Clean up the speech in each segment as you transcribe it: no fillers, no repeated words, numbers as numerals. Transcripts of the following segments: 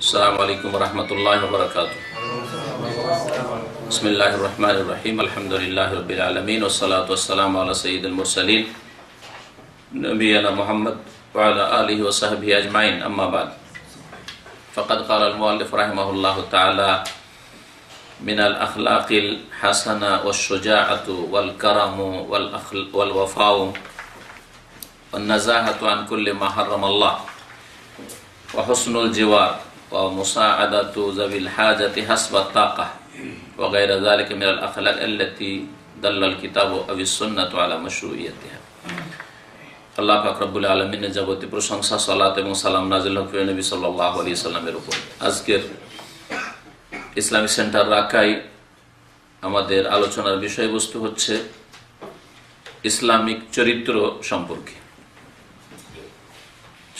আসসালামু আলাইকুম রহমতুল্লাহ বরকাত। বিসমিল্লাহির রহমানির রহিম। আলহামদুলিল্লাহি রাব্বিল আলামিন ওয়াসসালাতু ওয়াসসালামু আলা সাইয়্যিদিল মুরসালিন নবিয়িনা মুহাম্মদ ওয়া আলা আলিহি ওয়া সাহবিহি আজমাইন। আম্মা বাদ, ফাকাদ ক্বালাল মুআল্লিফ রাহিমাহুল্লাহু তাআলা মিনাল আখলাকিল হাসানা ওয়াশ শুজাআতু ওয়াল কারামু ওয়াল ওয়াফাউ ওয়ান নাযাহাতু আন কুল্লি মা হারামাল্লাহ ওয়া হুসনুল জিওয়ার ওয়া মুসাআদাতু যাবিল হাজাতি হাসবাত তাকাহ ওয়া গায়রা যালিকা মিনাল আখলাক আল্লাতী দাল্লাল কিতাবু আবিস সুন্নাতু আলা মাশরুইয়াতিহা। আল্লাহ পাক রব্বুল আলামিনের যাবতীয় প্রশংসা, সালাত এবং সালাম নাযিল হোক প্রিয় নবী সাল্লাল্লাহু আলাইহি সাল্লামের উপর। আজকের ইসলামিক সেন্টার রাকাই আমাদের আলোচনার বিষয়বস্তু হচ্ছে ইসলামিক চরিত্র সম্পর্কে।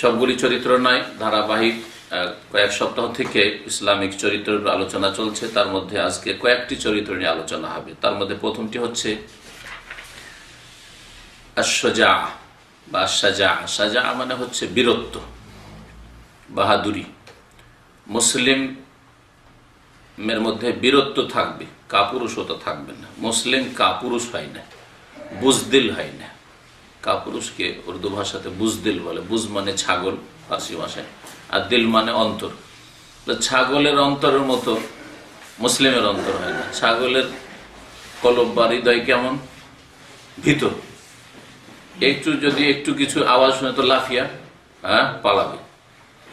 সবগুলি চরিত্র নয়, ধারাবাহিক কয়েক সপ্তাহ থেকে ইসলামিক চরিত্রের আলোচনা চলছে। তার মধ্যে আজকে কয়েকটি চরিত্র নিয়ে আলোচনা হবে। তার মধ্যে প্রথমটি হচ্ছে আশ-শুজা বা সাজা। সাজা মানে হচ্ছে বীরত্ব, বাহাদুরি। মুসলিমের মধ্যে বীরত্ব থাকবে, কাপুরুষতা থাকবে না। মুসলিম কাপুরুষ হয় না, বুজদিল হয় না। কাপুরুষকে উর্দু ভাষাতে বুজদিল বলে। বুজ মানে ছাগল ফার্সি ভাষায়, আর দিল মানে অন্তর। ছাগলের অন্তরের মতো মুসলিমের অন্তর হয় না। ছাগলের কলব বা হৃদয় কেমন, ভিতর। একটু কিছু আওয়াজ শুনে তো লাফিয়া পালাবে।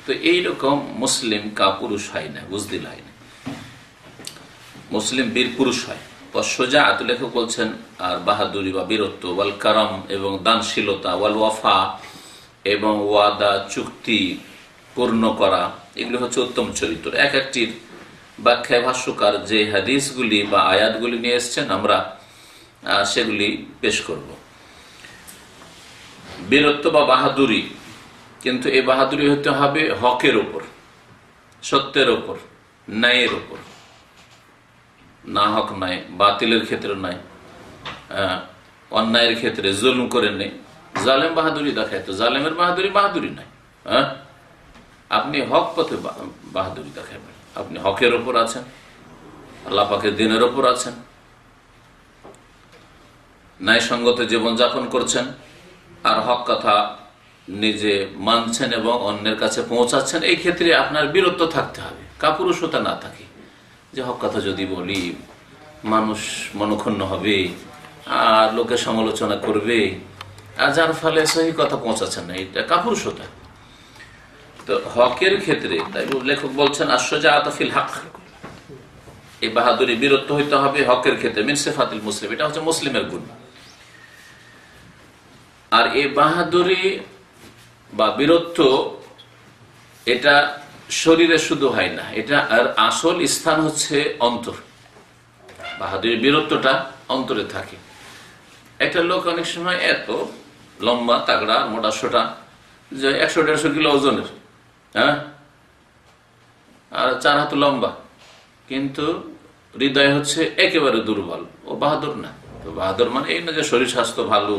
তো এইরকম মুসলিম কাপুরুষ হয় না, বুজদিল হয় না। মুসলিম বীর পুরুষ হয়। সোজা লেখক বলছেন আর বাহাদুরি বা বীরত্ব, ওয়াল কারাম এবং দানশীলতা, ওয়াল ওয়াফা এবং ওয়াদা চুক্তি পূর্ণ করা, এগুলি হচ্ছে উত্তম চরিত্র। এক একটির ব্যাখ্যায় ভাষ্যকার যে হাদিসগুলি বা আয়াতগুলি নিয়ে এসছেন আমরা সেগুলি পেশ করব। বীরত্ব বা বাহাদুরি, কিন্তু এই বাহাদুরি হতে হবে হকের ওপর, সত্যের ওপর, ন্যায়ের ওপর। না হক নাই, বাতিলের ক্ষেত্রে নাই, অন্যায়ের ক্ষেত্রে জুলুম করে নেই। জালেম বাহাদুরি দেখায় তো জালেমের বাহাদুরি নাই। আপনি হক পথে বাহাদুরি দেখাবেন। আপনি হকের ওপর আছেন, আল্লাহ পাকের দিনের ওপর আছেন, ন্যায়সঙ্গত জীবনযাপন করছেন, আর হক কথা নিজে মানছেন এবং অন্যের কাছে পৌঁছাচ্ছেন। এই ক্ষেত্রে আপনার বীরত্ব থাকতে হবে, কাপুরুষতা না থাকে। যে হক কথা যদি বলি মানুষ মনক্ষুণ্ণ হবে আর লোকে সমালোচনা করবে, আর যার ফলে সহি কথা পৌঁছাচ্ছেন না, এটা কাপুরুষতা। তো হকের ক্ষেত্রে তাই লেখক বলছেন আশ-শুজাআত ফিল হক, এই বাহাদুরি বীরত্ব হইতে হবে হকের ক্ষেত্রে। মিন সিফাতিল মুসলিম, এটা হচ্ছে মুসলিমের গুণ। আর এই বাহাদুরি বা বীরত্ব এটা শরীরে শুধু হয় না, এটা আর আসল স্থান হচ্ছে অন্তর। বাহাদুরি বীরত্বটা অন্তরে থাকে। একটা লোক অনেক সময় এত লম্বা তাগড়া মোটা সোটা যে 100-150 কিলো ওজনের, আর 4 হাত লম্বা, কিন্তু হৃদয় হচ্ছে একেবারে দুর্বল। ও বাহাদুর না। তো বাহাদুর মানে এই না যে শরীর স্বাস্থ্য ভালো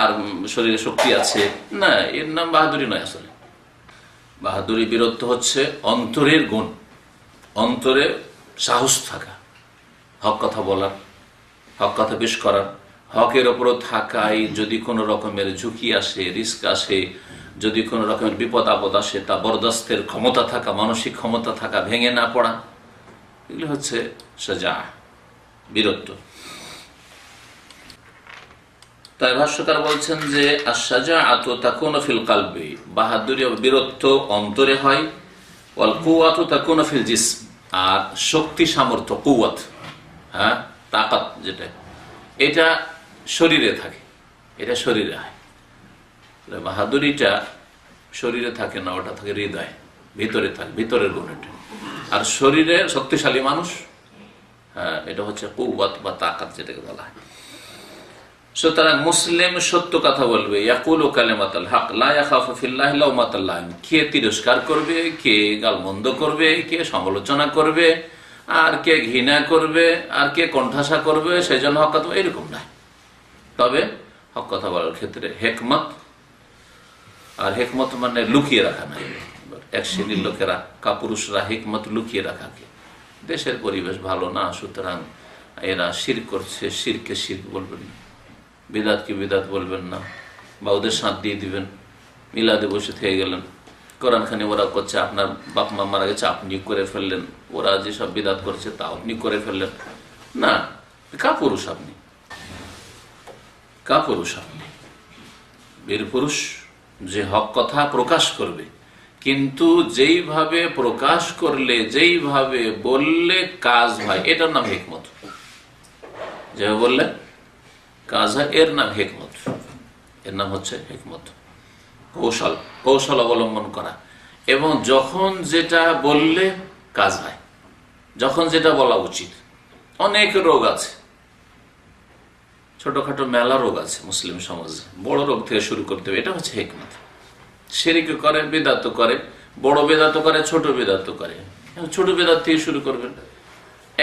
আর শরীরে শক্তি আছে, না, এর নাম বাহাদুরি নয়। আসলে বাহাদুরি বীরত্ব হচ্ছে অন্তরের গুণ, অন্তরে সাহস থাকা, হক কথা বলার, হক কথা পেশ করার, হকের ওপরও থাকাই। যদি কোনো রকমের ঝুঁকি আসে, রিস্ক আসে, যদি কোনো রকমের বিপদ আপদ আসে, তা বরদাস্তের ক্ষমতা থাকা, মানসিক ক্ষমতা থাকা, ভেঙে না পড়া, এগুলি হচ্ছে সাজা, বীরত্ব। তাই ভাষ্যকার বলছেন যে আশ-শাজাআতু তাকুনু ফিল কলবি, বাহাদুরি ও বীরত্ব অন্তরে হয়। ওয়াল কুওয়াতু তাকুনু ফিল জিসম, আর শক্তি সামর্থ্য, কুওয়াত, তাকাত, যেটা এটা শরীরে থাকে, এটা শরীরে হয়। বাহাদুরিটা শরীরে থাকে না, ওটা থাকে হৃদয়, ভিতরে থাকে, ভিতরের গুণ এটা। আর শরীরে শক্তিশালী মানুষ, এটা হচ্ছে কুওয়াত বা তাকাত, যেটাকে বলা হয়। সুতরাং মুসলিম সত্য কথা বলবে, ইয়াকুলু কালিমাতাল হক লা ইয়াখাফু ফিল্লাহি লাওমাতাল লাইম। কে তিরস্কার করবে, কে গালমন্দ করবে, কে সমালোচনা করবে, আর কে ঘৃণা করবে, আর কে কণ্ঠাসা করবে, সেই জন্য হক কথা এরকম নাই। তবে হক কথা বলার ক্ষেত্রে হেকমত, আর হেকমত মানে লুকিয়ে রাখা নাই, এক শ্রেণীর লোকেরা কাপুরুষরা হিকমত লুকিয়ে রাখাকে। দেশের পরিবেশ ভালো না, সুতরাং এরা শিরক করছে, শিরকে শিরক বলবেন না, বিদাতকে বিদাত বলবেন না, বা ওদের সাথ দিয়ে দিবেন, মিলাদে বসে থেকে গেলেন, কোরআন খানি ওরা করছে, আপনার বাপ মা মারা গেছে আপনি করে ফেললেন, ওরা যেসব বিদাত করছে তা আপনি করে ফেললেন না। কাপুরুষ আপনি, কাপুরুষ আপনি। বীর পুরুষ যে হক কথা প্রকাশ করবে, কিন্তু যেইভাবে প্রকাশ করলে, যেইভাবে বললে কাজ হয়, এটার নাম হিকমত। যেভাবে বললে কাজ হয়, এর নাম হিকমত, এর নাম হচ্ছে হিকমত। কৌশল, কৌশল অবলম্বন করা। এবং যখন যেটা বললে কাজ হয়, যখন যেটা বলা উচিত। অনেক রোগ আছে, ছোটখাটো মেলা রোগ আছে মুসলিম সমাজে, বড় রোগ থেকে শুরু করতে হবে, এটা হচ্ছে হিকমত। শিরক করে, বেদাত করে, বড় বেদাত করে, ছোট বেদাত করে। ছোট বেদাত থেকে শুরু করবেন।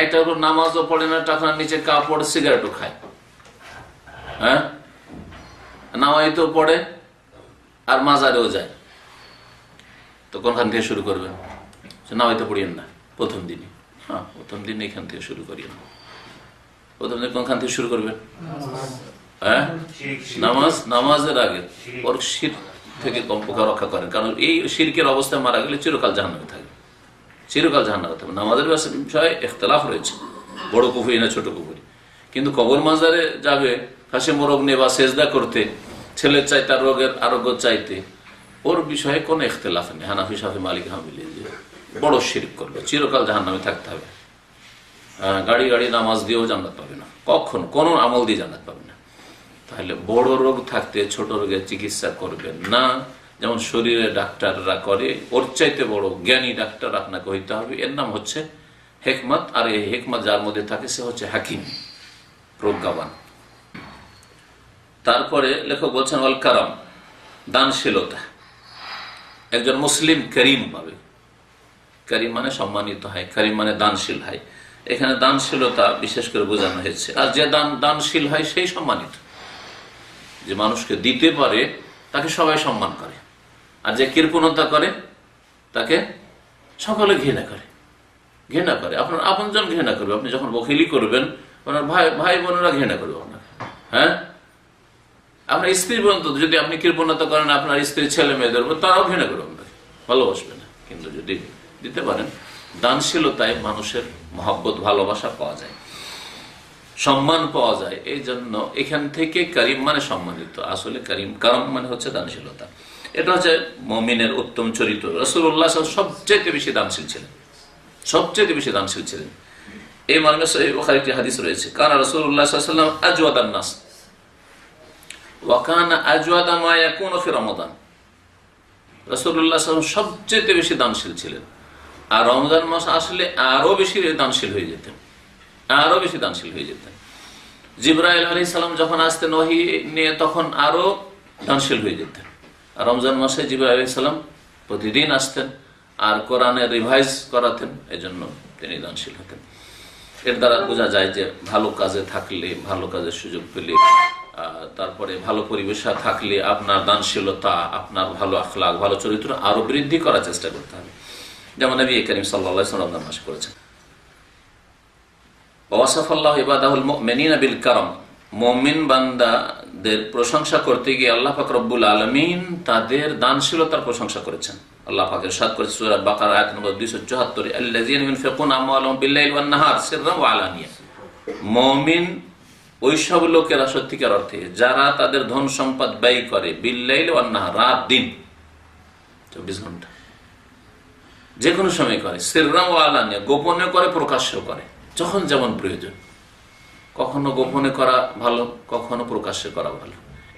একটা নামাজও পড়ে না, টাকার নিচে কাপড়, সিগারেটও খায়, হ্যাঁ, নামাইতেও পড়ে আর মাজারেও যায়, তো কোনখান থেকে শুরু করবেন? নামাইতে পড়িয়েন না প্রথম দিনে, হ্যাঁ প্রথম দিন এখান থেকে শুরু করিয়েন। প্রথম দিন কোনখান থেকে শুরু করবেন? হ্যাঁ, নামাজের আগে ওর শিরক থেকে কমপক্ষে রক্ষা করেন, কারণ এই শিরকের অবস্থায় মারা গেলে চিরকাল জাহান্নামে থাকবে, চিরকাল জাহান্নামে থাকবে। নামাজের বিষয়ে ইখতিলাফ রয়েছে, বড় কুফরি না ছোট কুফরি, কিন্তু কবর মাজারে যাবে ফাঁসি মোরগ নিয়ে বা সেজদা করতে, ছেলের চাই তার রোগের আরোগ্য চাইতে, ওর বিষয়ে কোনো ইখতিলাফ নেই। হানাফি, শাফি, মালিক, হাম্বলি বড় শিরক করবে, চিরকাল জাহান্নামে থাকতে হবে। গাড়ি গাড়ি নামাজ দিয়েও জান্নাত পাবে না, কখন কোনো আমল দিয়ে জান্নাত পাবে না। তাহলে বড় রোগ থাকতে ছোট রোগের চিকিৎসা করবেন না, যেমন শরীরে ডাক্তাররা করে, ওর চাইতে বড় জ্ঞানী ডাক্তার আপনাকে হইতে হবে। এর নাম হচ্ছে হিকমত। আর এই হিকমত যার মধ্যে থাকে সে হচ্ছে হাকিম, প্রজ্ঞাবান। তারপরে লেখক বলছেন ওয়াল কারাম, দানশীলতা। একজন মুসলিম করিম পাবে, করিম মানে সম্মানিত হয়, করিম মানে দানশীল হয়। এখানে দানশীলতা বিশেষ করে বোঝানো হয়েছে। আর যে দানশীল হয় সেই সম্মানিত, যে মানুষকে দিতে পারে তাকে সবাই সম্মান করে, আর যে কৃপণতা করে তাকে সকলে ঘৃণা করে, ঘৃণা করে। আপনার আপনজন ঘৃণা করবে, আপনি যখন বখিলি করবেন আপনার ভাই বোনেরা ঘৃণা করবে আপনাকে, হ্যাঁ। আপনার স্ত্রী পর্যন্ত যদি আপনি কৃপণতা করেন, আপনার স্ত্রী ছেলে মেয়েদের তারাও ঘৃণা করবে আপনাকে, ভালোবাসবে না। কিন্তু যদি দিতে পারেন, দানশীলতায় মানুষের মহব্বত, ভালোবাসা পাওয়া যায়, সম্মান পাওয়া যায়। এই জন্য এখান থেকে করিম মানে সম্মানিত, আসলে কারাম মানে হচ্ছে দানশীলতা। এটা হচ্ছে মুমিনের উত্তম চরিত্র। রাসূলুল্লাহ সবচেয়ে বেশি দানশীল ছিলেন, সবচেয়ে বেশি দানশীল ছিলেন। এই মর্মে সহিহ বুখারীর একটি হাদিস রয়েছে, কানা রাসূলুল্লাহ সাল্লাল্লাহু আলাইহি ওয়াসাল্লাম আজওয়াদান নাস ওয়া কানা আজওয়াদা মা ইয়াকুনু ফি রমাদান। রাসূলুল্লাহ সাল্লাল্লাহু আলাইহি ওয়াসাল্লাম সবচেয়ে বেশি দানশীল ছিলেন, আর রমজান মাস আসলে আরো বেশি দানশীল হয়ে যেতেন, আরো বেশি দানশীল হয়ে যেতেন। জিবরাইল আলাইহিস সালাম যখন আসতেন ওহী নিয়ে, তখন আরো দানশীল হয়ে যেতেন। আর রমজান মাসে জিবরাইল আলাইহিস সালাম প্রতিদিন আসতেন আর কোরআনে রিভাইজ করাতেন, এজন্য তিনি দানশীল হতেন। এর দ্বারা বোঝা যায় যে ভালো কাজে থাকলে, ভালো কাজের সুযোগ পেলে, তারপরে ভালো পরিবেশে থাকলে আপনার দানশীলতা, আপনার ভালো আখলাক, ভালো চরিত্র আরো বৃদ্ধি করার চেষ্টা করতে হবে, যেমন নবী করিম সাল্লাল্লাহু আলাইহি ওয়াসাল্লাম রমজান মাসে করেছেন। ওয়াসাফাল্লাহু ইবাদাহুল মুমিনিনা বিল কারাম, মুমিন বান্দাদের প্রশংসা করতে গিয়ে আল্লাহ পাক রব্বুল আলামিন তাদের দানশীলতার প্রশংসা করেছেন। আল্লাহ পাক ইরশাদ করেছেন সূরা বাকারা আয়াত নম্বর 274, আল্লাযীনা ইউনফিকুনা আমওয়ালাহুম বিল-লাইলি ওয়ান-নাহার সিররান ওয়া আলানিয়া। মুমিন ওই সব লোকেরা সত্যিকার অর্থে যারা তাদের ধন সম্পদ ব্যয় করে বিল-লাইলি ওয়ান-নাহার, রাত দিন 24 ঘন্টা, যে কোনো সময় করে, সিররান ওয়া আলানিয়া, গোপনে করে প্রকাশ্যও করে, যখন যেমন প্রয়োজন। কখনো গোপনে করা ভালো, কখনো প্রকাশ্যে করা ভালো।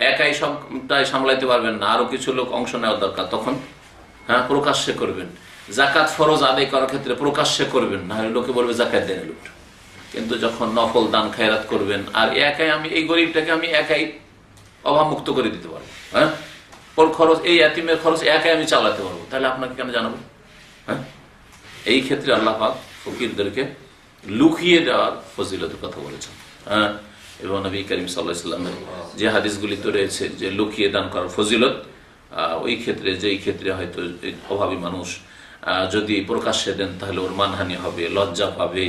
একাই সবটাই সামলাইতে পারবেন না, আরো কিছু লোক অংশ নেওয়া দরকার, তখন হ্যাঁ প্রকাশ্যে করবেন। যাকাত ফরজ আদায় করার ক্ষেত্রে প্রকাশ্যে করবেন, না হলে লোকে বলবে যাকাত দেন লোক। কিন্তু যখন নফল দান খায়রাত করবেন, আর একাই আমি এই গরিবটাকে আমি একাই অভাবমুক্ত করে দিতে পারবো, হ্যাঁ ওর খরচ, এই এতিমের খরচ একাই আমি চালাতে পারবো, তাহলে আপনাকে কেন জানাবো? হ্যাঁ, এই ক্ষেত্রে আল্লাহ পাক ফকিরদেরকে লুকিয়ে দেওয়ার ফজিলতের কথা বলেছেন। হ্যাঁ, এবং নবী করিম সাল্লাল্লাহু আলাইহি ওয়াসাল্লামের যে হাদিসগুলি তো রয়েছে যে লুকিয়ে দান করার ফজিলত, ওই ক্ষেত্রে যেই ক্ষেত্রে হয়তো অভাবী মানুষ যদি প্রকাশ্যে দেন তাহলে ওর মানহানি হবে, লজ্জা পাবে,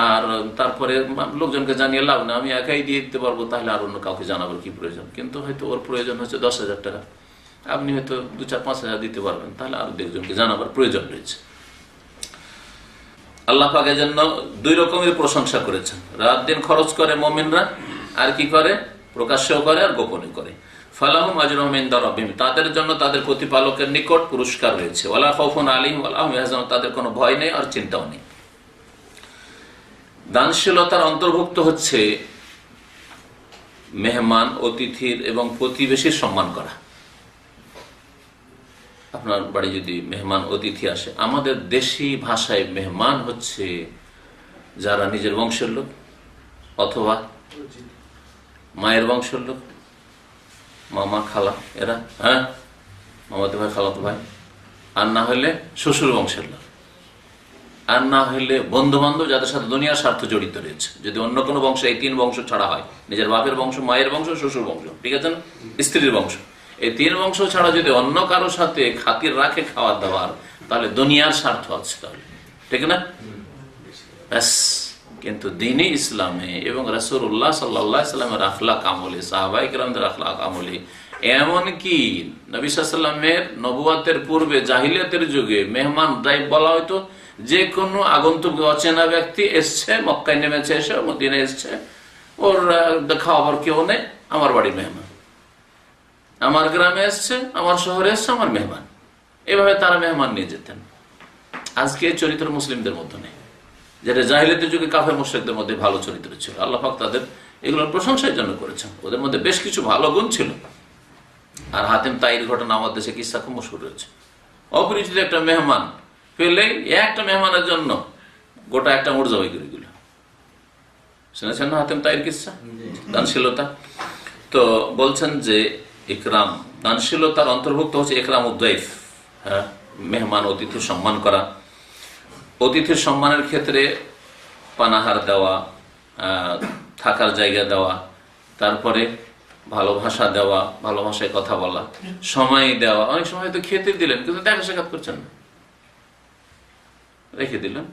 আর তারপরে লোকজনকে জানিয়ে লাভ না, আমি একাই দিয়ে দিতে পারবো, তাহলে আর অন্য কাউকে জানাবার কি প্রয়োজন। কিন্তু হয়তো ওর প্রয়োজন হচ্ছে 10,000 টাকা, আপনি হয়তো 2-4-5,000 দিতে পারবেন, তাহলে আরো একজনকে জানাবার প্রয়োজন রয়েছে। আল্লাহ পাক এর জন্য 2 রকমের প্রশংসা করেছেন। রাত দিন খরচ করে মুমিনরা, আর কি করে? প্রকাশ্যেও করে আর গোপনে করে। ফালাহুম আজরুহুম ইনদা রাব্বিহিম, তাদের জন্য তাদের প্রতিপালকের নিকট পুরস্কার রয়েছে। ওয়ালা খাউফুন আলাইহিম ওয়ালা হুম ইয়াহজানুন, তাদের কোনো ভয় নেই আর চিন্তাও নেই। দানশীলতার অন্তর্ভুক্ত হচ্ছে মেহমান, অতিথির এবং প্রতিবেশীর সম্মান করা। আপনার বাড়ি যদি মেহমান অতিথি আসে, আমাদের দেশি ভাষায় মেহমান হচ্ছে যারা নিজের বংশের লোক অথবা মায়ের বংশের লোক, মামা খালা এরা, হ্যাঁ মামাতো ভাই খালাতো ভাই, আর না হলে শ্বশুর বংশের লোক, আর না হলে বন্ধু বান্ধব যাদের সাথে দুনিয়ার স্বার্থ জড়িত রয়েছে। যদি অন্য কোনো বংশ, এই 3 বংশ ছাড়া হয়, নিজের বাপের বংশ, মায়ের বংশ, শ্বশুর বংশ, ঠিক আছে না, স্ত্রীর বংশ, এই 3 বংশ ছাড়া যদি অন্য কারোর সাথে খাতির রাখে খাওয়ার দাওয়ার, তাহলে দুনিয়ার স্বার্থ আছে, তাহলে ঠিক না ব্যাস। কিন্তু দ্বীনে ইসলামে এবং রাসূলুল্লাহ সাল্লাল্লাহু আলাইহি ওয়াসাল্লামের আখলাক আমলে, সাহাবায়ে কেরামদের আখলাক আমলে, এমনকি নবী সাল্লাল্লাহু আলাইহি ওয়াসাল্লামের নবুয়তের পূর্বে জাহিলিয়াতের যুগে মেহমান দায়িত্ব বলা হয়তো যে কোনো আগন্তুক অচেনা ব্যক্তি এসছে, মক্কায় নেমেছে, এসে মদিনায় এসছে, ওর খাওয়াবার কেউ নেই, আমার বাড়ির মেহমান, আমার গ্রামে এসছে, আমার শহরে এসছে, আমার মেহমান, এভাবে তারা মেহমান নিয়ে যেতেন। আজকে চরিত্র মুসলিমদের মধ্যে নেই, যেটা জাহিলিয়াতের যুগে কাফের মুশরিকদের মধ্যে ভালো চরিত্র ছিল। আল্লাহ পাক তাদের এগুলোর প্রশংসার জন্য করেছেন, ওদের মধ্যে বেশ কিছু ভালো গুণ ছিল। আর হাতেম তাইর ঘটনা আমাদের দেশে কিসসা খুব মশহুর রয়েছে। অপরিচিত একটা মেহমান পেলে একটা মেহমানের জন্য গোটা একটা মোট জবাই করে দিল। শুনেছেন না হাতেম তাইর কিসসা? দানশীলতা। তো বলছেন যে ইকরাম, দানশীলতার অন্তর্ভুক্ত হচ্ছে ইকরাম উদ্দাইফ, হ্যাঁ, মেহমান অতিথির সম্মান করা। অতিথির সম্মানের ক্ষেত্রে পানাহার দেওয়া, থাকার জায়গা দেওয়া, তারপরে ভালোবাসা দেওয়া, ভালোবাসায় কথা বলা, সময় দেওয়া। অনেক সময় তো খেতে দিলেন কিন্তু দেখা সাক্ষাৎ করছেন না, রেখে দিলেন,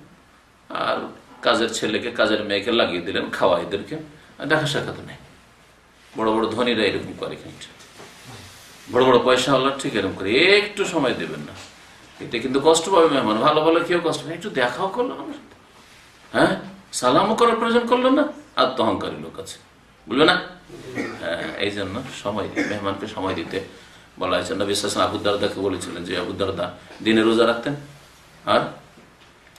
আর কাজের ছেলেকে কাজের মেয়েকে লাগিয়ে দিলেন খাওয়া, এদেরকে দেখা সাক্ষাৎ নেই। বড় বড় ধনীরা এরকম করে, কিন্তু বড় বড় পয়সা হল ঠিক এরকম করে, একটু সময় দেবেন না, এতে কিন্তু কষ্ট পাবে মেহমান। ভালো ভালো কেউ কষ্ট পাবে, একটু দেখাও করলো না, হ্যাঁ, সালামও করার প্রয়োজন করলো না, আত্মহংকারী লোক আছে, বলবে না। হ্যাঁ, এই জন্য সময়, মেহমানকে সময় দিতে বলা হয়েছে। নবী সাল্লাল্লাহু আলাইহি ওয়াসাল্লাম আবু দারদাকে বলেছিলেন যে আবু দারদা দিনে রোজা রাখতেন আর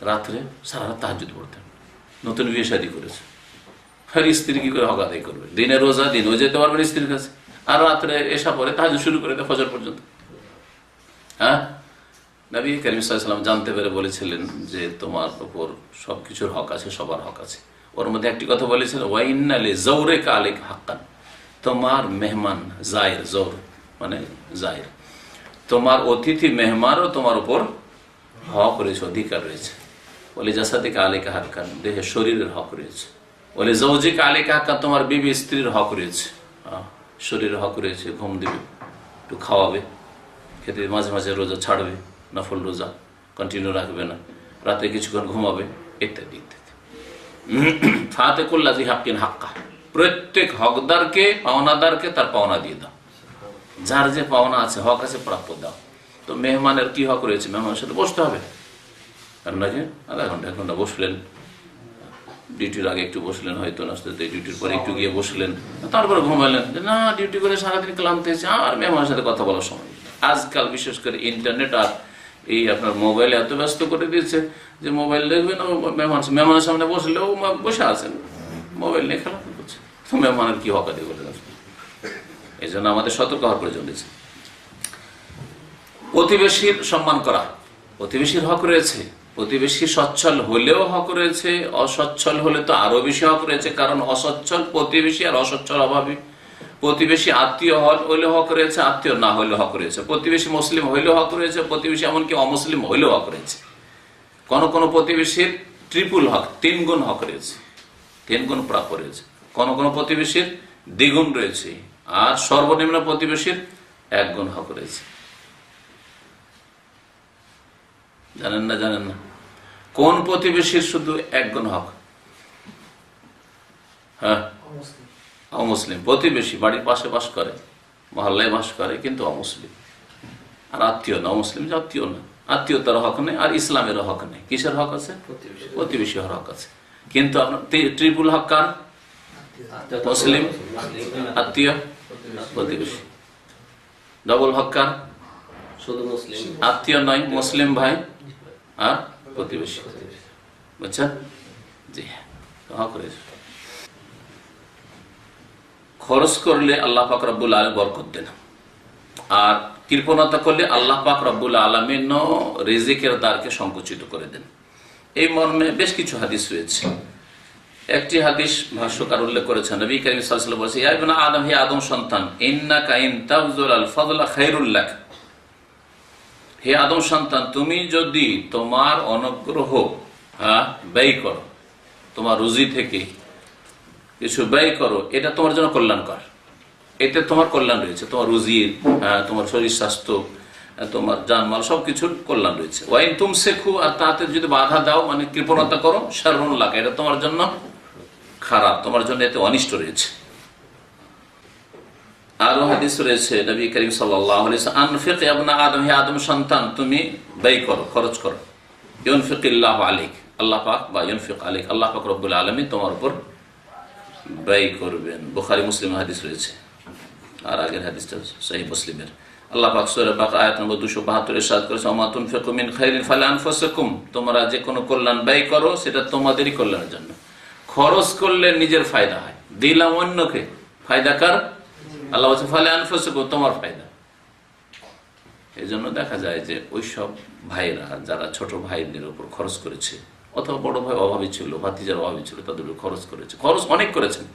রাত্রে সারা রাত তাহাজ্জুদ পড়তেন। নতুন বিয়ে শাদী করেছে, আর স্ত্রী কি করে হক আদায় করবে? দিনে রোজা, দিনও যেতে পারবেন স্ত্রীর কাছে, আর রাত্রে এসা পরে তাহাজ্জুদ শুরু করে দেয় ফজর পর্যন্ত। হ্যাঁ, নবী করিম সাল্লাল্লাহু আলাইহি ওয়াসাল্লাম জানতে পেরে বলেছিলেন যে তোমার উপর সবকিছুর হক আছে, সবার হক আছে। ওর মধ্যে একটি কথা বলেছিল, ওয়া ইন্না লিজাওরিকা আলাইকা হাক্কান, তোমার মেহমান জায়ের, জৌর মানে জায়ের, তোমার অতিথি মেহমানও তোমার উপর হক রয়েছে, অধিকার রয়েছে। বলে জাসাদিকা আলাইকা হাক্কান, দেহে শরীরের হক রয়েছে। বলে জৌজিকা আলাইকা হাক্কান, তোমার বিবি স্ত্রীর হক রয়েছে, শরীরের হক রয়েছে, ঘুম দিবে, একটু খাওয়াবে, খেতে, মাঝে মাঝে রোজা ছাড়বে, নফল রোজা কন্টিনিউ রাখবে না, রাতে কিছুক্ষণ ঘুমাবে, ইত্যাদি ইত্যাদি। ফাতে কুল্লাযী হাক্কিন হাক্কা, প্রত্যেক হকদারকে, পাওনাদারকে তার পাওনা দিয়ে দাও, যার যে পাওনা আছে, হক আছে, প্রাপ্য দাও। তো মেহমানের কি হক রয়েছে? মেহমানের সাথে বসতে হবে, আর নাকি আধা ঘন্টা 1 ঘন্টা বসলেন, ডিউটির আগে একটু বসলেন, হয়তো নাস্তা, ডিউটির পরে একটু গিয়ে বসলেন, তারপরে ঘুমালেন, না ডিউটি করে সারাদিন ক্লান্ত হয়েছে, আর মেহমানের সাথে কথা বলার সময়। আজকাল বিশেষ করে ইন্টারনেট আর এই আপনার মোবাইল এত ব্যস্ত করে দিয়েছে যে মোবাইল দেখবেন, মেহমানের সামনে বসলেও বসে আছেন, মোবাইল নিয়ে খেলা করছে, তো মেহমানের কি হক আদায় করে? এই জন্য আমাদের সতর্ক হওয়ার প্রয়োজন রয়েছে। প্রতিবেশীর সম্মান করা, প্রতিবেশীর হক রয়েছে। প্রতিবেশী সচ্ছল হলেও হক রয়েছে, অসচ্ছল হলে তো আরো বেশি হক রয়েছে, কারণ অসচ্ছল প্রতিবেশী আর অসচ্ছল অভাবী। প্রতিবেশী আত্মীয় হইলে হক রয়েছে, আত্মীয় না হইলে হক রয়েছে। প্রতিবেশী মুসলিম হইলেও হক রয়েছে, প্রতিবেশী এমনকি অমুসলিম হইলেও হক রয়েছে। কোন কোন প্রতিবেশীর ট্রিপুল হক, 3 গুণ হক রয়েছে, 3 গুণ প্রাপ্য রয়েছে। কোন কোন প্রতিবেশীর দ্বিগুণ রয়েছে, আর সর্বনিম্ন প্রতিবেশীর 1 গুণ হক রয়েছে। জানেন না? জানেন না? কোন প্রতিবেশীর শুধু এক গুণ হক? হ্যাঁ, অমুসলিম প্রতিবেশী, বাড়ির পাশে বাস করে, মহল্লায় বাস করে, কিন্তু অমুসলিম। আর আত্মীয় না, অমুসলিম যে আত্মীয় না, আত্মীয়তার হক নেই, আর ইসলামের হক নেই। কিসের হক আছে? প্রতিবেশী হক আছে। কিন্তু আপনার ট্রিপল হক কার? মুসলিম, আত্মীয়, প্রতিবেশী। ডবল হক কার? শুধু মুসলিম, আত্মীয় নয়, মুসলিম ভাই আর প্রতিবেশী। বুঝছেন? জি হ্যাঁ, হক রয়েছে। খরচ করলে আল্লাহ পাক রব্বুল আলামিন বরকত দেন, আর কৃপণতা করলে আল্লাহ পাক রব্বুল আলামিন রিজিকের দ্বারকে সংকুচিত করে দেন। এই মর্মে বেশ কিছু হাদিস রয়েছে। একটি হাদিস ভাষ্যকার উল্লেখ করেছেন, নবী কারীম সাল্লাল্লাহু আলাইহি ওয়াসাল্লাম বলেছেন, ইয়া ইবনা আদম, হে আদম সন্তান, ইন্নাকা ইন তাবযুল আল ফাদলা খায়রুল লাক, হে আদম সন্তান, তুমি যদি তোমার অনুগ্রহ ব্যয় করো, তোমার রুজি থেকে কিছু ব্যয় করো, এটা তোমার জন্য কল্যাণকর। এতে তোমার কল্যাণ রয়েছে, তোমার রুজির, তোমার শরীর স্বাস্থ্য, তোমার জানমাল, সবকিছুর কল্যাণ রয়েছে। ওয়াইন তুমসিকু, আর তাতে যদি বাধা দাও, মানে কৃপণতা করো, শাররুন লাক, এটা তোমার জন্য খারাপ, তোমার জন্য এতে অনিষ্ট রয়েছে। আরো হাদিস রয়েছে, নবী করিম সাল্লাল্লাহু আলাইহি ওয়াসাল্লাম, আনফিক ইয়া ইবনা আদম, হে আদম সন্তান, তুমি ব্যয় করো, খরচ করো, ইউনফিকিল্লাহু আলাইক, আল্লাহ পাক, বা ইউনফিক আলাইক, আল্লাহ পাক রব্বুল আলামিন তোমার উপর ব্যয় করবেন। বুখারী মুসলিম হাদিস রয়েছে, আর আগের হাদিসটা সহিহ মুসলিমের। আল্লাহ পাক সূরা বাকারা আয়াত নম্বর 272 ইরশাদ করেছেন, ওয়া মা তুনফিকু মিন খাইরিন ফালিআনফুসিকুম, তোমরা যে কোনো কল্যাণ ব্যয় করো সেটা তোমাদেরই কল্যাণের জন্য। খরচ করলে নিজের ফায়দা হয়, দিলাম অন্যকে, ফায়দা কার? আল্লাহ বলছে ফালিআনফুসিকুম, তোমার ফায়দা। এই জন্য দেখা যায় যে ওই সব ভাইরা যারা ছোট ভাইদের উপর খরচ করেছে, অথবা বড় ভাই অভাবী ছিল, ভাতিজার অভাবী ছিল, তাদের উপর খরচ করেছে, খরচ অনেক করেছেন,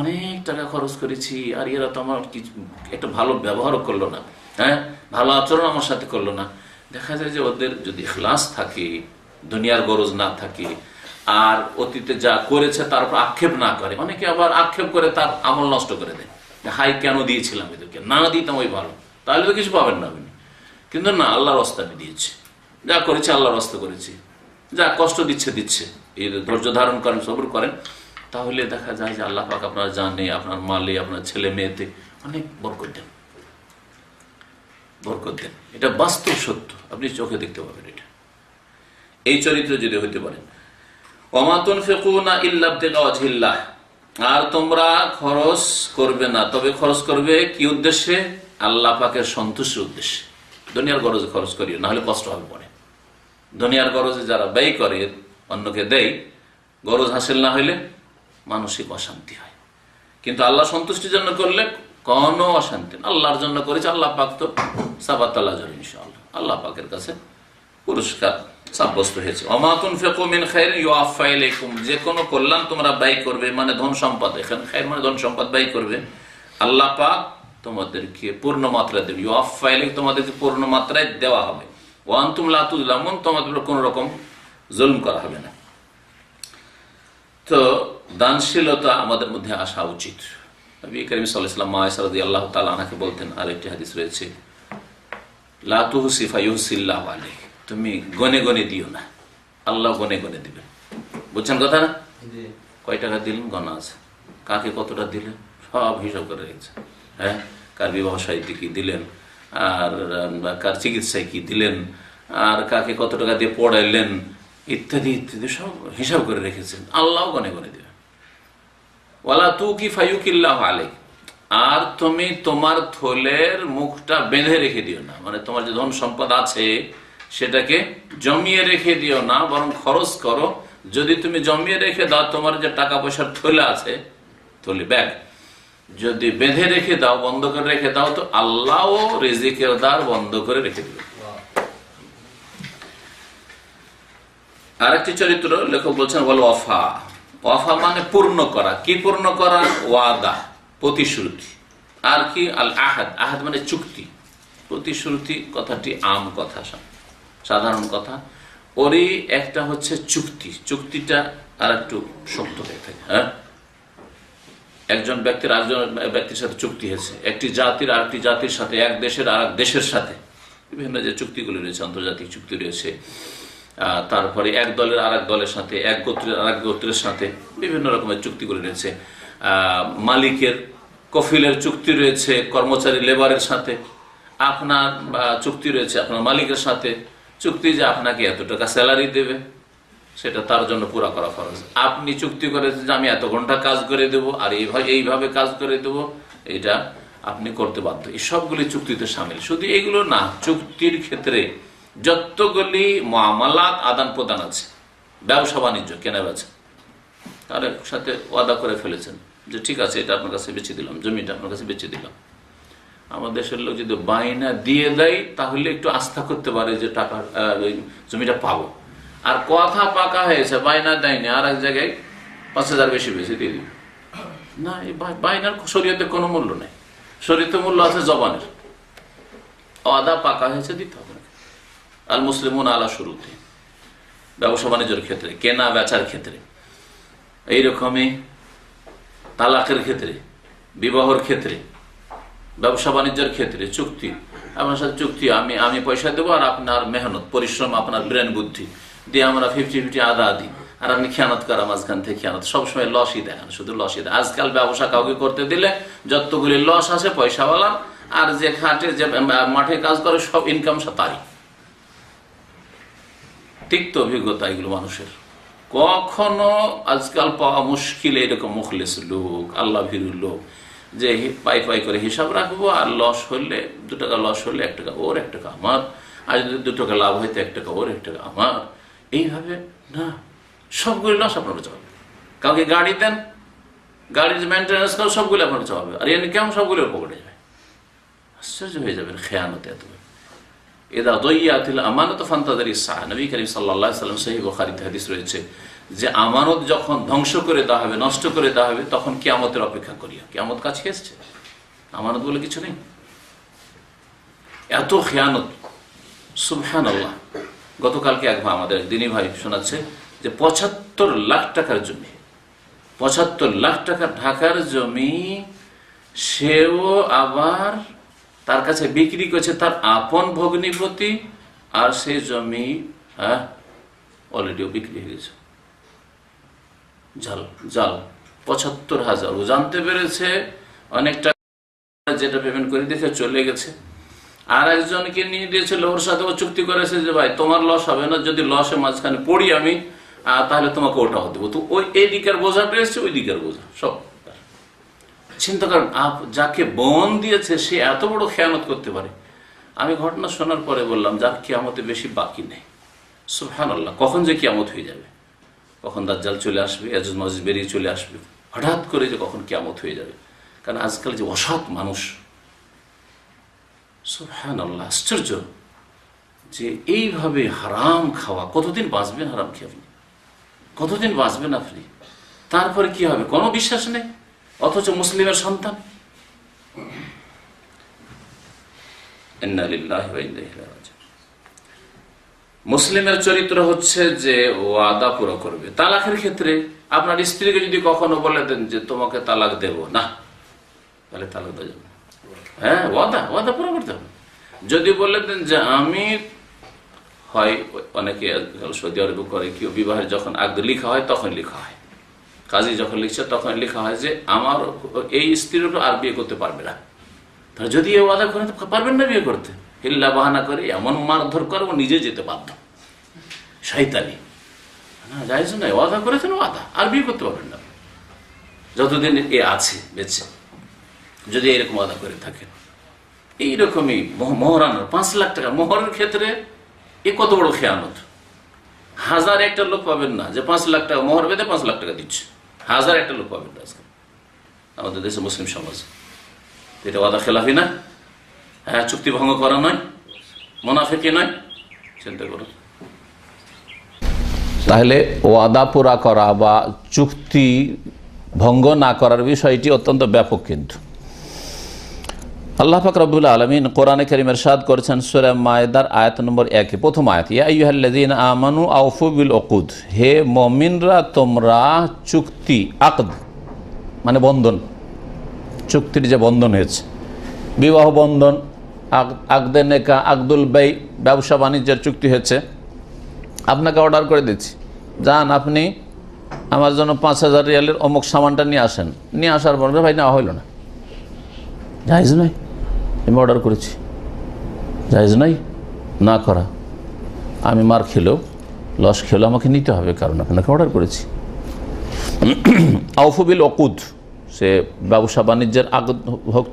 অনেক টাকা খরচ করেছি, আর এরা তো আমার কিছু একটা ভালো ব্যবহারও করলো না, হ্যাঁ, ভালো আচরণ আমার সাথে করলো না। দেখা যায় যে ওদের যদি ইখলাস থাকে, দুনিয়ার গরজ না থাকে, আর অতীতে যা করেছে তার উপর আক্ষেপ না করে, অনেকে আবার আক্ষেপ করে তার আমল নষ্ট করে দেয়, হাই কেন দিয়েছিলাম এদেরকে, না দিতাম ওই ভালো, তাহলে তো কিছু পাবেন না আপনি। কিন্তু না, আল্লাহর রাস্তা আমি দিয়েছি, যা করেছি আল্লাহর রাস্তা করেছি, যা কষ্ট দিচ্ছে দিচ্ছে, এই ধৈর্য ধারণ করেন, সবর করেন, তাহলে দেখা যায় যে আল্লাহ পাক আপনার জানে, আপনার মালে, আপনার ছেলে মেয়েতে অনেক বরকত দেন, বরকত দেন। এটা বাস্তব সত্য, আপনি চোখে দেখতে পাবেন। এটা এই চরিত্র যদি হইতে পারেন। ওয়া মা তুনফিকুনা ইল্লা ইবতিগা ওয়াজহিল্লাহ, আর তোমরা খরচ করবে না, তবে খরচ করবে কি উদ্দেশ্যে? আল্লাহ পাকের সন্তুষ্টির উদ্দেশ্যে। দুনিয়ার গরজে খরচ করিও, না হলে কষ্ট হবে পরে। দুনিয়ার গরজে যারা ব্যয় করে, অন্যকে দেয়, গরজ হাসিল না হইলে মানসিক অশান্তি হয়। কিন্তু আল্লাহ সন্তুষ্টির জন্য করলে কোনো অশান্তি না। আল্লাহর জন্য করেছে, আল্লাহ পাক তো সাবাতাল আজর ইনশাআল্লাহ, আল্লাহ পাকের কাছে পুরস্কার সাব্যস্ত হয়েছে। ওয়া মা তুনফিকু মিন খাইরিন ইউআফা ইলাইকুম, যে কোনো কল্যাণ তোমরা ব্যয় করবে, মানে ধন সম্পদ, এখানে খাইর মানে ধন সম্পদ ব্যয় করবে, আল্লাহ পাক তোমাদেরকে পূর্ণ মাত্রায় দেবে। ইউআফা ইলাইকুম, তোমাদেরকে পূর্ণ মাত্রায় দেওয়া হবে। ওয়া আনতুম লা তুযলামুন, তোমাদের কোনো রকম জুলম করা হবে না। তো দানশীলতা আমাদের মধ্যে আসা উচিত। নবী করিম সাল্লাল্লাহু আলাইহি ওয়াসাল্লাম মা আয়েশা রাদিয়াল্লাহু তাআলা আনহাকে বলতেন, আরেকটি হাদিস রয়েছে, লা তুহসি ফায়ুহসিল্লাহু আলাইক, তুমি গনে গনে দিও না, আল্লাহ গনে গনে দিবেন। বুঝছেন কথা না? কয় টাকা দিলেন গণা আছে, কাকে কতটা দিলেন সব হিসাব করে রেখেছে, হ্যাঁ, কার বিবাহ সাহিত্যে কি দিলেন, আর কার চিকিৎসায় কি দিলেন, আর কাকে কত টাকা দিয়ে পড়াইলেন, ইত্যাদি ইত্যাদি সব হিসাব করে রেখেছেন, আল্লাহ গনে গনে দিবেন। ওয়ালা তুকি ফায়ুকিল্লাহু আলাইক, আর তুমি তোমার থলের মুখটা বেঁধে রেখে দিও না, মানে তোমার যে ধন সম্পদ আছে সেটাকে জমিয়ে রেখে দিও না, বরং খরচ করো। যদি তুমি জমিয়ে রেখে দাও, তোমার যে টাকা পয়সার থলে আছে, থলে ব্যাগ, যদি বেঁধে রেখে দাও, বন্ধ করে রেখে দাও, তো আল্লাহও রিজিকের দ্বার বন্ধ করে রেখে দিবে। আরেকটি চরিত্র লেখক বলছেন, বল ওয়াফা, ওয়াফা মানে পূর্ণ করা। কি পূর্ণ করা? ওয়াদা, প্রতিশ্রুতি। আর কি? আল আহাদ, আহাদ মানে চুক্তি। প্রতিশ্রুতি কথাটি আম কথা, সাধারণ কথা, ওরই একটা হচ্ছে চুক্তি। চুক্তিটা আর একটু শক্ত হয়ে থাকে। হ্যাঁ, একজন ব্যক্তির আরেকজন ব্যক্তির সাথে চুক্তি হয়েছে, একটি জাতির আরেকটি জাতির সাথে, এক দেশের আর এক দেশের সাথে বিভিন্ন যে চুক্তিগুলি রয়েছে, আন্তর্জাতিক চুক্তি রয়েছে, তারপরে এক দলের আর এক দলের সাথে, এক গোত্রের আর এক গোত্রের সাথে বিভিন্ন রকমের চুক্তিগুলি রয়েছে, মালিকের কফিলের চুক্তি রয়েছে, কর্মচারী লেবারের সাথে আপনার চুক্তি রয়েছে, আপনার মালিকের সাথে চুক্তি যে আপনাকে এত টাকা স্যালারি দেবে, সেটা তার জন্য পুরা করা ফরজ। আপনি চুক্তি করেছেন যে আমি এত ঘন্টা কাজ করে দেবো আর এইভাবে কাজ করে দেবো, এটা আপনি করতে বাধ্য। এই সবগুলি চুক্তিতে সামিল। শুধু এগুলো না, চুক্তির ক্ষেত্রে যতগুলি মামলাত আদান প্রদান আছে, ব্যবসা বাণিজ্য, কেনা বেচা, তার সাথে ওয়াদা করে ফেলেছেন যে ঠিক আছে এটা আপনার কাছে বেচে দিলাম, জমিটা আপনার কাছে বেচে দিলাম। আমাদের দেশের লোক যদি বায়না দিয়ে দেয় তাহলে একটু আস্থা করতে পারে যে টাকা জমিটা পাবো। আর কথা পাকা হয়েছে, বায়না দেয়নি, আর এক জায়গায় 5,000 বেশি বেশি দিয়ে দিবে না। এই বায়নার শরীয়তে কোনো মূল্য নেই। শরীয়তে মূল্য আছে জবানের। ওয়াদা পাকা হয়েছে, দিতে হবে। আল মুসলিমুন আলা শুরুতে, ব্যবসা বাণিজ্যের ক্ষেত্রে, কেনা বেচার ক্ষেত্রে, এইরকমই তালাকের ক্ষেত্রে, বিবাহর ক্ষেত্রে, ব্যবসা বাণিজ্যের ক্ষেত্রে চুক্তি, আপনার সাথে চুক্তি, আমি পয়সা দেবো আর আপনার মেহনত, পরিশ্রম, আপনার ব্রেন বুদ্ধি দিয়ে আমরা 50-50 আদা দিই, আর আপনি খেয়ানত করা, মাঝখান থেকে খেয়ানত, সবসময় লসই দেখান, শুধু লসই দেয়। আজকাল ব্যবসা কাউকে করতে দিলে যতগুলি লস আছে পয়সাওয়ালা, আর যে খাটে, যে মাঠে কাজ করে, সব ইনকাম তারই। তিক্ত অভিজ্ঞতা এগুলো মানুষের। কখনো আজকাল পাওয়া মুশকিল এরকম মুখলেস লোক, আল্লাহ ভীরু লোক, যে পাই পাই করে হিসাব রাখবো, আর লস হলে 2 টাকা লস হলে 1 টাকা ওর, 1 টাকা আমার, আর যদি 2 টাকা লাভ হইতে 1 টাকা ওর, 1 টাকা আমার, এইভাবে না। সবগুলি লস আপনার চাবে। কাউকে গাড়ি দেন, গাড়ির মেনটেন্যান্স করেন, সবগুলো আপনার চাবে, আর ইনকাম সবগুলো পকেটে যাবে। আশ্চর্য হয়ে যাবেন খেয়ানতে এত। এদা দইয়াতিল আমানত ফান্তাদারি সাহ, নবী করিম সাল্লাল্লাহু আলাইহি ওয়াসাল্লাম সহিহ বুখারীতে হাদিস রয়েছে যে আমানত যখন ধ্বংস করে দেওয়া হবে, নষ্ট করে দেওয়া হবে, তখন কিয়ামতের অপেক্ষা করিও। কিয়ামত কাছে এসছে, আমানত বলে কিছু নেই। এত খেয়ানত, সুবহানাল্লাহ। গতকালকে এক ভাই, আমাদের দিনী ভাই শোনাচ্ছে যে 75 লাখ টাকার জমি, 75 লাখ টাকা ঢাকার জমি, সেও আবার তার কাছে বিক্রি করছে তার আপন ভগ্নিপতি, আর সেই জমি অলরেডিও বিক্রি হয়ে গেছে। জাল জাল 75,000। ও জানতে পেরেছে অনেকটা, যেটা পেমেন্ট করে দিয়েছে চলে গেছে। আর একজনকে নিয়ে দিয়েছিল, ওর সাথে ও চুক্তি করেছে যে ভাই তোমার লস হবে না, যদি লসে মাঝখানে পড়ি আমি, তাহলে তোমাকে ওটাও দেবো। তো ওই এই দিকের বোঝাটা এসছে, ওই দিকের বোঝা সব। চিন্তা করেন, যাকে বন দিয়েছে সে এত বড় খেয়ানত করতে পারে। আমি ঘটনা শোনার পরে বললাম, যার কিয়ামতে বেশি বাকি নেই। সুবহানাল্লাহ, কখন যে কিয়ামত হয়ে যাবে, কখন দাজ্জাল চলে আসবে, ইয়াজুজ মাজুজ বেরিয়ে চলে আসবে, হঠাৎ করে যে কখন কিয়ামত হয়ে যাবে। কারণ আজকাল যে অসৎ মানুষ, সুবহানাল্লাহ, আশ্চর্য যে এইভাবে হারাম খাওয়া। কতদিন বাঁচবেন হারাম খেয়ে আপনি? কতদিন বাঁচবেন আপনি? তারপরে কি হবে, কোনো বিশ্বাস নেই, অথচ মুসলিমের সন্তান। ইন্না লিল্লাহি ওয়া ইন্না ইলাইহি রাজিউন। মুসলিমের চরিত্র হচ্ছে যে ওয়াদা পুরো করবে। তালাকের ক্ষেত্রে আপনার স্ত্রীকে যদি কখনো বলে দেন যে তোমাকে তালাক দেব না, তাহলে তালাক দেওয়া যাবে। হ্যাঁ, ওয়াদা পুরো করতে হবে। যদি বলে দেন যে আমি, হয় অনেকে সৌদি আরবে করে, কেউ বিবাহের যখন আগে লিখা হয় তখন লিখা হয়, কাজী যখন লিখছে তখন লেখা হয় যে আমার এই স্ত্রীর উপর আর বিয়ে করতে পারবে না। তাহলে যদি এ ওয়াদা করে পারবেন না বিয়ে করতে, হিল্লা বাহানা করে এমন মারধর করে ও নিজে যেতে বাধ্য, শয়তানি। না, যাইজ নয়, ওয়াদা করেছেন, ওয়াদা, আর বিয়ে করতে পারবেন না যতদিন এ আছে বেঁচে, যদি এরকম ওয়াদা করে থাকেন। এইরকমই মোহরানোর 5 লাখ টাকা মোহরের ক্ষেত্রে এ কত বড় খেয়ানত। 1001টা লোক পাবেন না যে 5 লাখ টাকা মোহর বেঁধে 5 লাখ টাকা দিচ্ছে। 1001টা লোক পাবেন না আজকে আমাদের দেশে, মুসলিম সমাজ। এটা ওয়াদা খেলাফি না? হ্যাঁ, চুক্তি ভঙ্গ করা নয়, মুনাফিকি নয়। চিন্তা করুন। তাহলে ওয়াদা পুরা করা বা চুক্তি ভঙ্গ না করার বিষয়টি অত্যন্ত ব্যাপক। কিন্তু আল্লাহ পাক রব্বুল আলামিন কোরআনে কারীমে ইরশাদ করেছেন সূরা মায়েদার আয়াত নম্বর 1, প্রথম আয়াত, ইয়া আইয়ুহাল্লাযীনা আমানু আউফু বিল উকুদ, হে মুমিনরা তোমরা চুক্তি, আকদ মানে বন্ধন, চুক্তির যে বন্ধন হয়েছে, বিবাহ বন্ধন, আকদে নেকা, আকদুল বাই, ব্যবসা বাণিজ্যের চুক্তি হচ্ছে, আপনাকে অর্ডার করে দিচ্ছি, যান আপনি আমার জন্য 5,000 রিয়ালের অমুক সামানটা নিয়ে আসেন। নিয়ে আসার পর ভাই নেওয়া হইল না, জায়েজ নয়, আমি অর্ডার করেছি, জায়েজ নয় না করা। আমি মার খেলেও লস খেলেও আমাকে নিতে হবে, কারণ আপনাকে অর্ডার করেছি। আউফুবিল অকুদ, সে ব্যবসা বাণিজ্যের আগদ হোক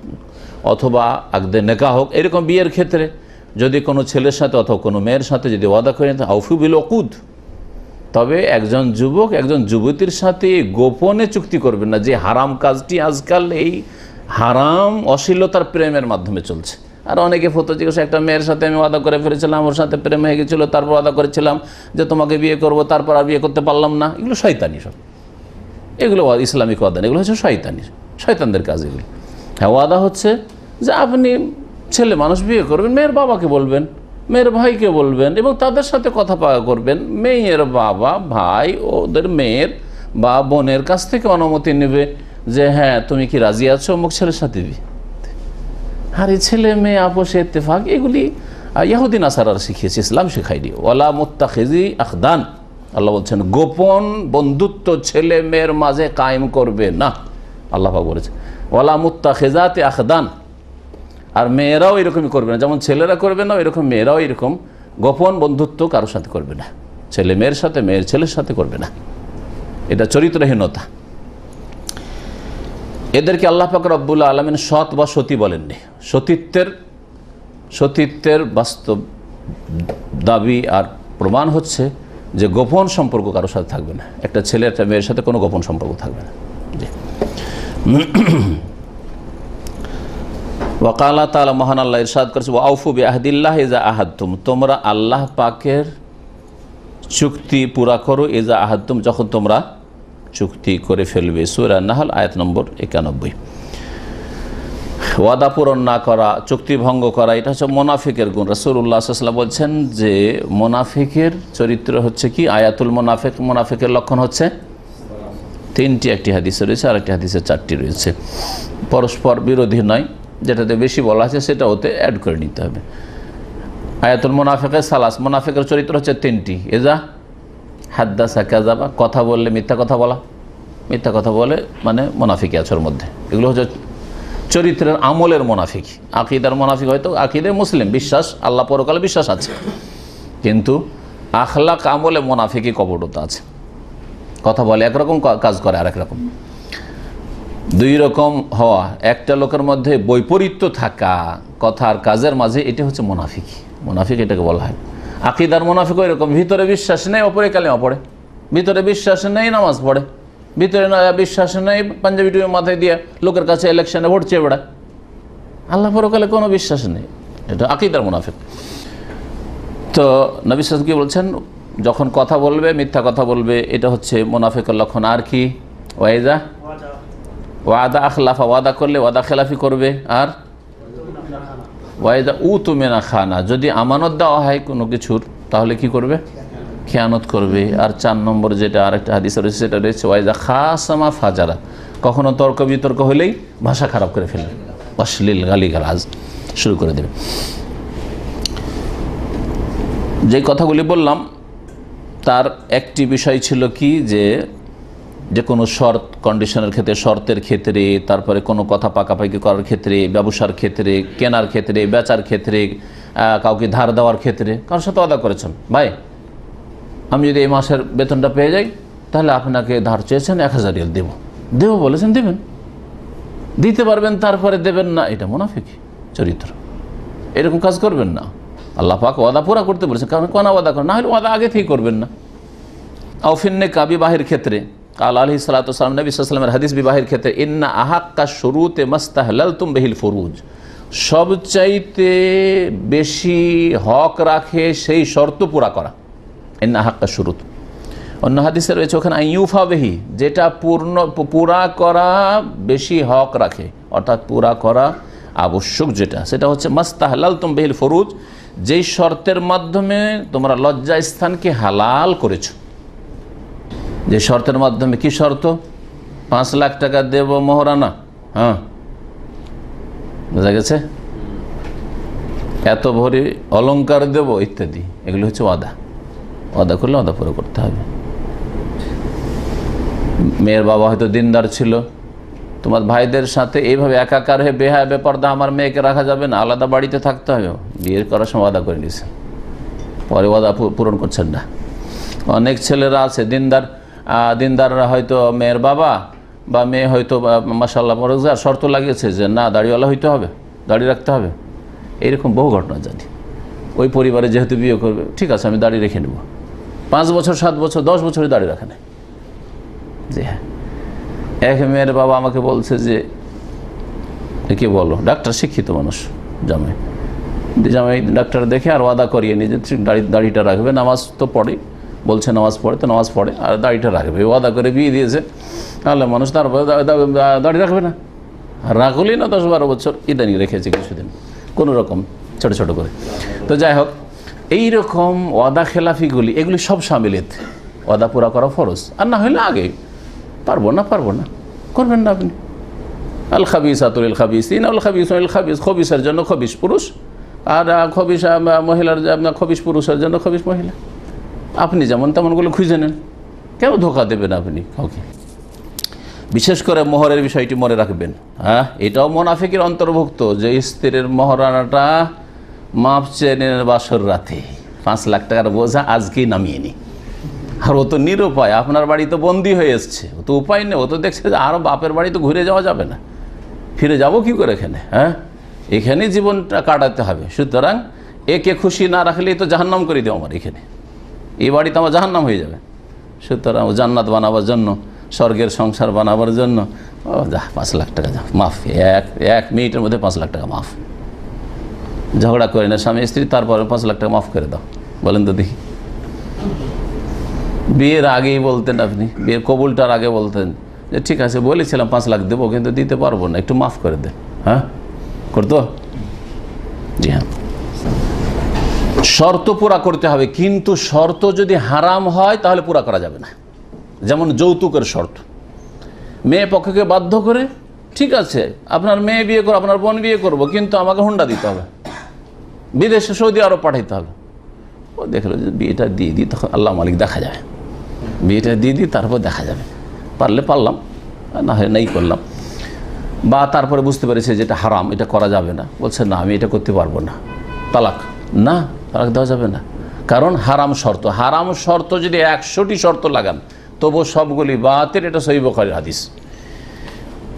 অথবা আগদে নেকা হোক, এরকম বিয়ের ক্ষেত্রে যদি কোনো ছেলের সাথে অথবা কোনো মেয়ের সাথে যদি ওয়াদা করে আউফুবিল অকুদ, তবে একজন যুবক একজন যুবতীর সাথে গোপনে চুক্তি করবেন না। যে হারাম কাজটি আজকাল এই হারাম অশ্লীলতার প্রেমের মাধ্যমে চলছে। আর অনেকে ফটো জিজ্ঞাসা, একটা মেয়ের সাথে আমি ওয়াদা করে ফেলেছিলাম, ওর সাথে প্রেম হয়ে গেছিলো, তারপর ওয়াদা করেছিলাম যে তোমাকে বিয়ে করব, তারপর আর বিয়ে করতে পারলাম না। এগুলো শয়তানি, সব এগুলো ইসলামিক ওয়াদা, এগুলো হচ্ছে শয়তানি, শয়তানদের কাজ এগুলো। হ্যাঁ, ওয়াদা হচ্ছে যে আপনি ছেলে মানুষ বিয়ে করবেন, মেয়ের বাবাকে বলবেন, মেয়ের ভাইকে বলবেন এবং তাদের সাথে কথা পাকা করবেন। মেয়ের বাবা ভাই ওদের মেয়ের বা বোনের কাছ থেকে অনুমতি নেবে যে হ্যাঁ তুমি কি রাজি আছো অমুক ছেলের সাথে বিয়ে। আর এই ছেলে মেয়ে আপোষে ইত্তেফাক, এগুলি ইহুদি নাসারারা শিখিয়েছে, ইসলাম শেখায়নি। ওয়ালা মুত্তাখিজি আখদান, আল্লাহ বলছেন গোপন বন্ধুত্ব ছেলে মেয়ের মাঝে কায়েম করবে না, আল্লাহ পাক বলেছে। ওয়ালা মুত্তাখিজাতি আখদান, আর মেয়েরাও এরকমই করবে না, যেমন ছেলেরা করবে না এরকম মেয়েরাও এরকম গোপন বন্ধুত্ব কারোর সাথে করবে না, ছেলে মেয়ের সাথে মেয়ের ছেলের সাথে করবে না। এটা চরিত্রহীনতা। এদেরকে আল্লাহ পাক রব্বুল আলামিন সৎ বা সতী বলেননি। সতীত্বের বাস্তব দাবি আর প্রমাণ হচ্ছে যে গোপন সম্পর্ক কারোর সাথে থাকবে না, একটা ছেলে একটা মেয়ের সাথে কোনো গোপন সম্পর্ক থাকবে না। ওয়াকালা তাআলা, মহান আল্লাহ ইরশাদ করেছে, ওয়া আউফু বিআহদিল্লাহ ইযা আহাদতুম, তোমরা আল্লাহ পাকের চুক্তি পুরা করো, ইযা আহাদতুম, যখন তোমরা চুক্তি করে ফেলবে। সূরা নাহল আয়াত নম্বর 91। ওয়াদা পূরণ না করা, চুক্তি ভঙ্গ করা, এটা হচ্ছে মোনাফিকের গুণ। রাসূলুল্লাহ সাল্লাল্লাহু আলাইহি ওয়াসাল্লাম বলছেন যে মোনাফিকের চরিত্র হচ্ছে কি, আয়াতুল মোনাফিক, মোনাফিকের লক্ষণ হচ্ছে 3টি, একটি হাদিসে রয়েছে আর একটি হাদিসে 4টি রয়েছে, পরস্পর বিরোধী নয়। যেটাতে বেশি বলা আছে সেটা ওতে অ্যাড করে নিতে হবে। আয়াতুল মোনাফিকের সালাস, মোনাফিকের চরিত্র হচ্ছে 3টি। এজা হাদ্দাসা কাযাবা, কথা বললে মিথ্যা কথা বলা, মিথ্যা কথা বলে মানে মোনাফিকি আছে ওর মধ্যে। এগুলো হচ্ছে চরিত্রের আমলের মোনাফিক। আকীদার মোনাফিক হয়তো আকীদায় মুসলিম, বিশ্বাস আল্লাহ পরকালে বিশ্বাস আছে, কিন্তু আখলাক আমলে মোনাফিকি কপটতা আছে। কথা বলে একরকম, কাজ করে আরেক রকম। 2 রকম হওয়া, একটা লোকের মধ্যে বৈপরীত্য থাকা কথা আর কাজের মাঝে, এটা হচ্ছে মোনাফিকি। মোনাফিক এটাকে বলা হয়। আকীদার মোনাফিক এরকম, ভিতরে বিশ্বাস নেই অপরে কালেমা পড়ে, ভিতরে বিশ্বাস নেই নামাজ পড়ে, ভিতরে বিশ্বাস নেই পাঞ্জাবি টুপি মাথায় দিয়ে লোকের কাছে ইলেকশনে ভোট চেয়ে বেড়ায়, আল্লাহ পরকালে কোনো বিশ্বাস নেই। এটা আকীদার মুনাফিক। তো নবী সাল্লাল্লাহু আলাইহি ওয়াসাল্লাম কি বলছেন, যখন কথা বলবে মিথ্যা কথা বলবে, এটা হচ্ছে মুনাফিকের লক্ষণ। আর কি, ওয়াইদা ওয়াদা আখলাফা, ওয়াদা করলে ওয়াদা খেলাফি করবে। আর ওয়াইদা উতুমিনা খানা, যদি আমানত দেওয়া হয় কোনো কিছুর তাহলে কি করবে, খেয়ানত করবে। আর 4 নম্বর যেটা আরেকটা হাদিস রয়েছে সেটা রয়েছে ওয়াইদা খাসামা ফাজারা, কখনো তর্ক বিতর্ক হলেই ভাষা খারাপ করে ফেলবে, অশ্লীল গালিগালাজ শুরু করে দেবে। যে কথাগুলি বললাম তার একটি বিষয় ছিল কি, যে কোনো শর্ত কন্ডিশনের ক্ষেত্রে, শর্তের ক্ষেত্রে, তারপরে কোনো কথা পাকাপাকি করার ক্ষেত্রে, ব্যবসার ক্ষেত্রে, কেনার ক্ষেত্রে, বেচার ক্ষেত্রে, কাউকে ধার দেওয়ার ক্ষেত্রে, কারোর সাথে ওয়াদা করেছেন ভাই আমি যদি এই মাসের বেতনটা পেয়ে যাই তাহলে আপনাকে ধার চেয়েছেন 1000 রিয়াল দেবো বলেছেন, দেবেন, দিতে পারবেন, তারপরে দেবেন না, এটা মুনাফিকি চরিত্র। এরকম কাজ করবেন না। আল্লাহ পাক ওয়াদা পুরা করতে বলেছেন, কারণ কোন ওয়াদা করেন না হলে ওয়াদা আগে থেকেই করবেন না। আউফিন্নে কা, বিবাহের ক্ষেত্রে কাল আলাইহিস সালাতু ওয়াস সালাম, নবী সাল্লাল্লাহু আলাইহি ওয়াসাল্লামের হাদিস বিবাহের ক্ষেত্রে, ইন্না আহাক্কা শুরুতে মাস্তাহলালতুম বিহিল ফুরুজ, সবচাইতে বেশি হক রাখে সেই শর্ত পুরা করা। ইন্না আহাক্কা শুরুত, অন্য হাদিসে রয়েছে ওখানে আইয়ুফা বিহি, যেটা পুরা করা বেশি হক রাখে, অর্থাৎ পুরা করা আবশ্যক যেটা, সেটা হচ্ছে মাস্তাহলালতুম বিহিল ফুরুজ, যেই শর্তের মাধ্যমে তোমরা লজ্জা স্থানকে হালাল করেছো। যে শর্তের মাধ্যমে, কি শর্ত, 5 লাখ টাকা দেব মোহরানা, হ্যাঁ বোঝা গেছে, এত ভরি অলংকার দেব ইত্যাদি, এগুলো হচ্ছে ওয়াদা। ওয়াদা করলে ওয়াদা পুরো করতে হবে। মেয়ের বাবা হয়তো দিনদার ছিল, তোমার ভাইদের সাথে এইভাবে একাকার হয়ে বেহায়া বেপর্দা আমার মেয়েকে রাখা যাবে না, আলাদা বাড়িতে থাকতে হবে। বিয়ের করার সময় ওয়াদা করে নিয়েছে, পরে ওয়াদা পূরণ করছেন না। অনেক ছেলেরা আছে দিনদাররা, হয়তো মেয়ের বাবা বা মেয়ে হয়তো মাশাআল্লাহ পরহেজগার, শর্ত লাগিয়েছে যে না দাড়িওয়ালা হইতে হবে, দাড়ি রাখতে হবে। এইরকম বহু ঘটনা জানি। ওই পরিবারে যেহেতু বিয়ে করবে, ঠিক আছে আমি দাড়ি রেখে নেব, 5 বছর 7 বছর 10 বছরে দাড়ি রাখে নেয়। জি হ্যাঁ, এক মেয়ের বাবা আমাকে বলছে যে কি বলো, ডাক্তার শিক্ষিত মানুষ, জামাই ডাক্তার দেখে আর ওয়াদা করিয়ে নিয়ে যে দাড়িটা রাখবে, নামাজ তো পড়ে, বলছে নামাজ পড়ে তো নামাজ পড়ে আর দাড়িটা রাখবে, ওয়াদা করে বিয়ে দিয়েছে। তাহলে মানুষ তারপরে দাড়ি রাখবে না, আর রাখলেই না 10-12 বছর, ইদানিং রেখেছে কিছুদিন কোনো রকম ছোট ছোট করে। তো যাই হোক, এইরকম ওয়াদা খেলাফিগুলি এগুলি সব সামিলিত। ওয়াদা পুরা করা ফরজ, আর না হলে আগে পারবো না করবেন না আপনি। আল খাবিসাতুল লিল খাবিসিন আল খাবিসুন লিল খাবিস, খবিসের জন্য খবিস পুরুষ, আর খবিস মহিলার খবিস পুরুষের জন্য খবিস মহিলা। আপনি যেমন তেমনগুলো খুঁজে নেন, কেন ধোকা দেবেন আপনি কাউকে। বিশেষ করে মোহরের বিষয়টি মনে রাখবেন। হ্যাঁ, এটাও মুনাফিকের অন্তর্ভুক্ত যে স্ত্রীর মোহরানাটা মাপ চেয়ে নেন বাসর রাতে, 5 লাখ টাকার বোঝা আজকেই নামিয়ে নি। আর ও তো নিরুপায়, আপনার বাড়ি তো বন্দি হয়ে এসছে, ও তো উপায় নেই, ও তো দেখছে যে আরও বাপের বাড়ি তো ঘুরে যাওয়া যাবে না, ফিরে যাব কি করে এখানে। হ্যাঁ, এখানেই জীবনটা কাটাতে হবে। সুতরাং একে খুশি না রাখলেই তো জাহান্নাম করে দেবো আমার, এখানে এই বাড়িতে আমার জাহান্নাম হয়ে যাবে। সুতরাং জান্নাত বানাবার জন্য, স্বর্গের সংসার বানাবার জন্য যা 5 লাখ টাকা যা মাফ, এক মিনিটের মধ্যে 5 লাখ টাকা মাফ। ঝগড়া করে না স্বামী স্ত্রী, তারপরে 5 লাখ টাকা মাফ করে দাও। বলেন তো দেখি, বিয়ের আগেই বলতেন আপনি, বিয়ের কবুলটার আগে বলতেন যে ঠিক আছে বলেছিলাম 5 লাখ দেবো, কিন্তু দিতে পারবো না, একটু মাফ করে দেন। হ্যাঁ, করতো? জি হ্যাঁ, শর্ত পুরা করতে হবে, কিন্তু শর্ত যদি হারাম হয় তাহলে পুরা করা যাবে না। যেমন যৌতুকের শর্ত, মেয়ে পক্ষকে বাধ্য করে, ঠিক আছে আপনার মেয়ে বিয়ে করো, আপনার বোন বিয়ে করবো, কিন্তু আমাকে হুন্ডা দিতে হবে, বিদেশে সৌদি আরব পাঠাইতে হবে। ও দেখলো যে বিয়েটা দিয়ে দিই, তখন আল্লাহ মালিক দেখা যাবে, বিয়েটা দিয়ে দিই তারপর দেখা যাবে, পারলে পারলাম, না হয় নাই করলাম। বা তারপরে বুঝতে পেরেছে যেটা হারাম, এটা করা যাবে না, বলছে না আমি এটা করতে পারবো না, তালাক। না, তালাক দেওয়া যাবে না, কারণ হারাম শর্ত। হারাম শর্ত যদি 100টি শর্ত লাগান তবু সবগুলি বাতিল, এটা সহিহ বুখারীর হাদিস।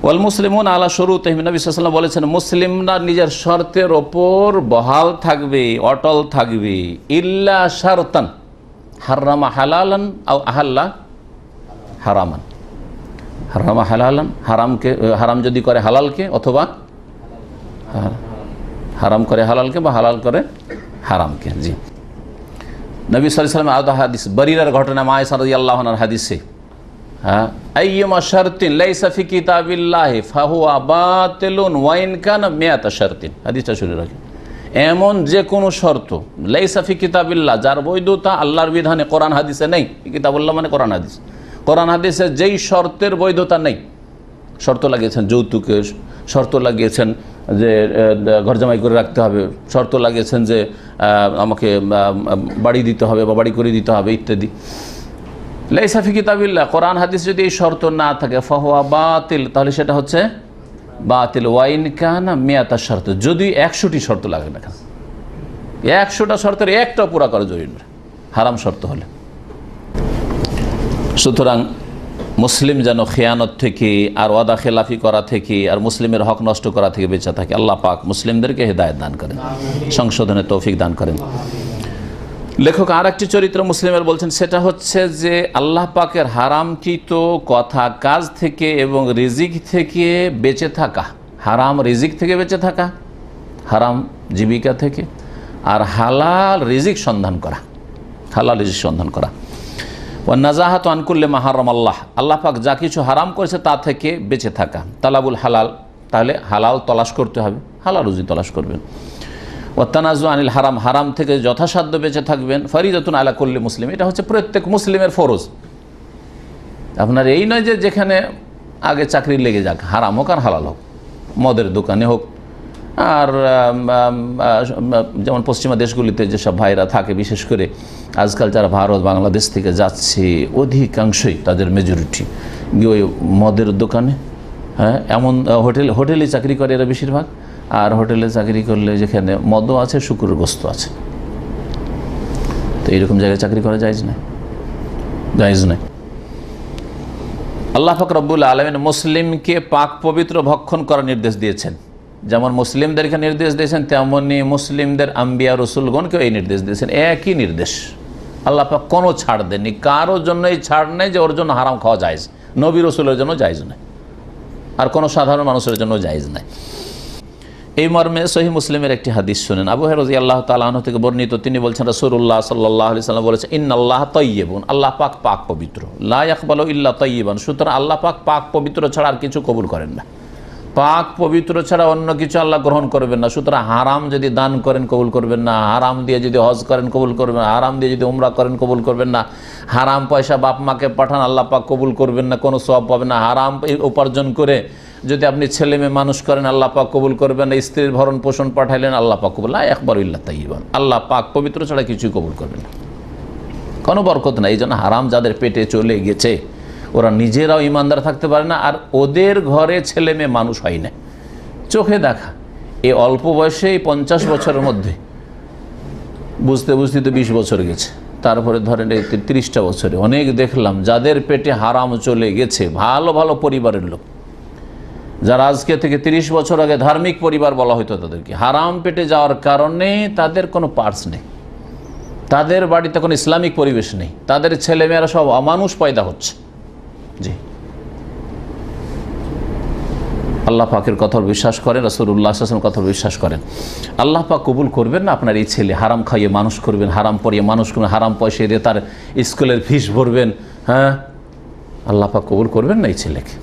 ওয়াল মুসলিমুন আলা শুরুতিহিম, নবী সাল্লাল্লাহু আলাইহি ওয়াসাল্লাম বলেছেন মুসলিমরা নিজের শর্তের ওপর বহাল থাকবে, অটল থাকবে। ইল্লা শারতান হারামা হালালান আও আহাল্লা হারামান। হারামা হালালান, হারাম যদি করে হালালকে, অথবা হারাম করে হালালকে বা হালাল করে হারামকে। জি, নবী সাল্লাল্লাহু আলাইহি ওয়াসাল্লাম আদা হাদিস, বরিরার ঘটনা, মা আয়েশা রাদিয়াল্লাহু আনহার হাদিসে, হ্যাঁ, আইয়ুমা শারতিন লাইসা ফি কিতাবিল্লাহি ফাহুয়া বাতিলুন ওয়া ইন কানা মিয়াতা শারতিন। হাদিসটা শুনে রাখেন, এমন যে কোনো শর্ত লাইসা ফি কিতাবিল্লাহ, যার বৈধতা আল্লাহর বিধানে কোরআন হাদিসে নেই। কিতাবুল্লাহ মানে কোরআন হাদিস, কোরআন হাদিসে যেই শর্তের বৈধতা নেই, শর্ত লাগিয়েছেন যৌতুকে, শর্ত লাগিয়েছেন যে ঘর জামাই করে রাখতে হবে, শর্ত লাগিয়েছেন যে আমাকে বাড়ি দিতে হবে বা বাড়ি করে দিতে হবে ইত্যাদি। লাইসা ফি কিতাবিল্লাহ, কোরআন হাদিস যদি এই শর্ত না থাকে, ফাহুয়া বাতিল, তাহলে সেটা হচ্ছে বাতিল। ওয়াইন কানা মিয়াতা শর্ত, যদি 100টি শর্ত লাগে না কেন, 100টা শর্তের একটা পুরা করা জরুরি না হারাম শর্ত হলে। সুতরাং মুসলিম যেন খেয়ানত থেকে আর ওয়াদা খেলাফি করা থেকে আর মুসলিমের হক নষ্ট করা থেকে বেঁচে থাকে। আল্লাহ পাক মুসলিমদেরকে হেদায়েত দান করেন, সংশোধনের তৌফিক দান করেন। লেখক আর একটি চরিত্র মুসলিমের বলছেন, সেটা হচ্ছে যে আল্লাহ পাকের হারামকৃত কথা কাজ থেকে এবং রিজিক থেকে বেঁচে থাকা। হারাম রিজিক থেকে বেঁচে থাকা, হারাম জীবিকা থেকে, আর হালাল রিজিক সন্ধান করা, হালাল রিজিক সন্ধান করা। ওয়া নাজাহাতু আন কুল্লি মা হারাম আল্লাহ, আল্লাহ পাক যা কিছু হারাম করেছে তা থেকে বেঁচে থাকা। তালাবুল হালাল, তাহলে হালাল তলাশ করতে হবে, হালাল রুজি তলাশ করবেন। ওয়া তানাজু আনিল হারাম, হারাম থেকে যথাসাধ্য বেঁচে থাকবেন। ফরিদাতুন আলা কুল্লি মুসলিম, এটা হচ্ছে প্রত্যেক মুসলিমের ফরজ। আপনার এই নয় যে যেখানে আগে চাকরি লেগে যাক, হারাম হোক আর হালাল হোক, মদের দোকানে হোক, আর যেমন পশ্চিমা দেশগুলিতে যেসব ভাইরা থাকে, বিশেষ করে আজকাল যারা ভারত বাংলাদেশ থেকে যাচ্ছে, অধিকাংশই তাদের মেজরিটি ওই মদের দোকানে, হ্যাঁ, এমন হোটেলে চাকরি করে এরা বেশিরভাগ। আর হোটেলে চাকরি করলে যেখানে মদও আছে, শুকুরের গোস্ত আছে, তো এইরকম জায়গায় চাকরি করা জায়েজ নয়, জায়েজ নয়। আল্লাহ পাক রব্বুল আলামিন মুসলিমকে পাক পবিত্র ভক্ষণ করার নির্দেশ দিয়েছেন। যেমন মুসলিমদেরকে নির্দেশ দিয়েছেন, তেমনি মুসলিমদের আম্বিয়া রসুলগণকেও এই নির্দেশ দিয়েছেন, একই নির্দেশ। আল্লাহ পাক কোনো ছাড় দেননি, কারোর জন্যই ছাড় নেই যে ওর জন্য হারাম খাওয়া জায়েজ, নবী রসুলের জন্য জায়েজ নয়, আর কোনো সাধারণ মানুষের জন্য জায়েজ নয়। এই মর্মে সহিহ মুসলিমের একটি হাদিস শুনেন, আবু হুরায়রা রাদিয়াল্লাহু তাআলা আনহু থেকে বর্ণিত, তিনি বলছেন রাসূলুল্লাহ সাল্লাল্লাহু আলাইহি ওয়াসাল্লাম বলেছেন, ইন্নাল্লাহা তাইয়্যিবুন, আল্লাহ পাক পাক পবিত্র, লা ইয়াকবালু ইল্লা তাইয়্যিবান, সুতরাং আল্লাহ পাক পাক পবিত্র ছাড়া আর কিছু কবুল করেন না, পাক পবিত্র ছাড়া অন্য কিছু আল্লাহ গ্রহণ করবেন না। সুতরাং হারাম যদি দান করেন কবুল করবেন না, হারাম দিয়ে যদি হজ করেন কবুল করবেন না, হারাম দিয়ে যদি উমরা করেন কবুল করবেন না, হারাম পয়সা বাপ মাকে পাঠান আল্লাহ পাক কবুল করবেন না, কোনো সওয়াব পাবেন না, হারাম উপার্জন করে যদি আপনি ছেলে মেয়ে মানুষ করেন আল্লাহ পাক কবুল করবেন না, স্ত্রীর ভরণ পোষণ পাঠাইলেন আল্লাহ পাক কবুল, লা ইয়াকবালু ইল্লা তাইয়্যিবান, আল্লাহ পাক পবিত্র ছাড়া কিছুই কবুল করবেন না, কোনো বরকত নাই। এই জন্য হারাম যাদের পেটে চলে গেছে ওরা নিজেরাও ইমানদার থাকতে পারে না, আর ওদের ঘরে ছেলে মেয়ে মানুষ হয় না। চোখে দেখা এই অল্প বয়সে 50 বছরের মধ্যে বুঝতে বুঝতে তো 20 বছর গেছে, তারপরে ধরেন এই 30টা বছরে অনেক দেখলাম যাদের পেটে হারাম চলে গেছে, ভালো ভালো পরিবারের লোক, যারা আজকে থেকে 30 বছর আগে ধার্মিক পরিবার বলা হতো তাদেরকে, হারাম পেটে যাওয়ার কারণে তাদের কোনো পার্টস নেই, তাদের বাড়িতে কোনো ইসলামিক পরিবেশ নেই, তাদের ছেলেমেয়েরা সব অমানুষ পয়দা হচ্ছে। জি, আল্লাহ পাকের কথা বিশ্বাস করেন, রাসূলুল্লাহ সাল্লাল্লাহু আলাইহি ওয়াসাল্লামের কথা বিশ্বাস করেন, আল্লাহ পাক কবুল করবেন না আপনার এই ছেলে, হারাম খাইয়ে মানুষ করবেন, হারাম পরিয়ে মানুষ করবেন, হারাম পয়সা দিয়ে তার স্কুলের ফিস ভরবেন, হ্যাঁ, আল্লাহ পাক কবুল করবেন না এই ছেলেকে।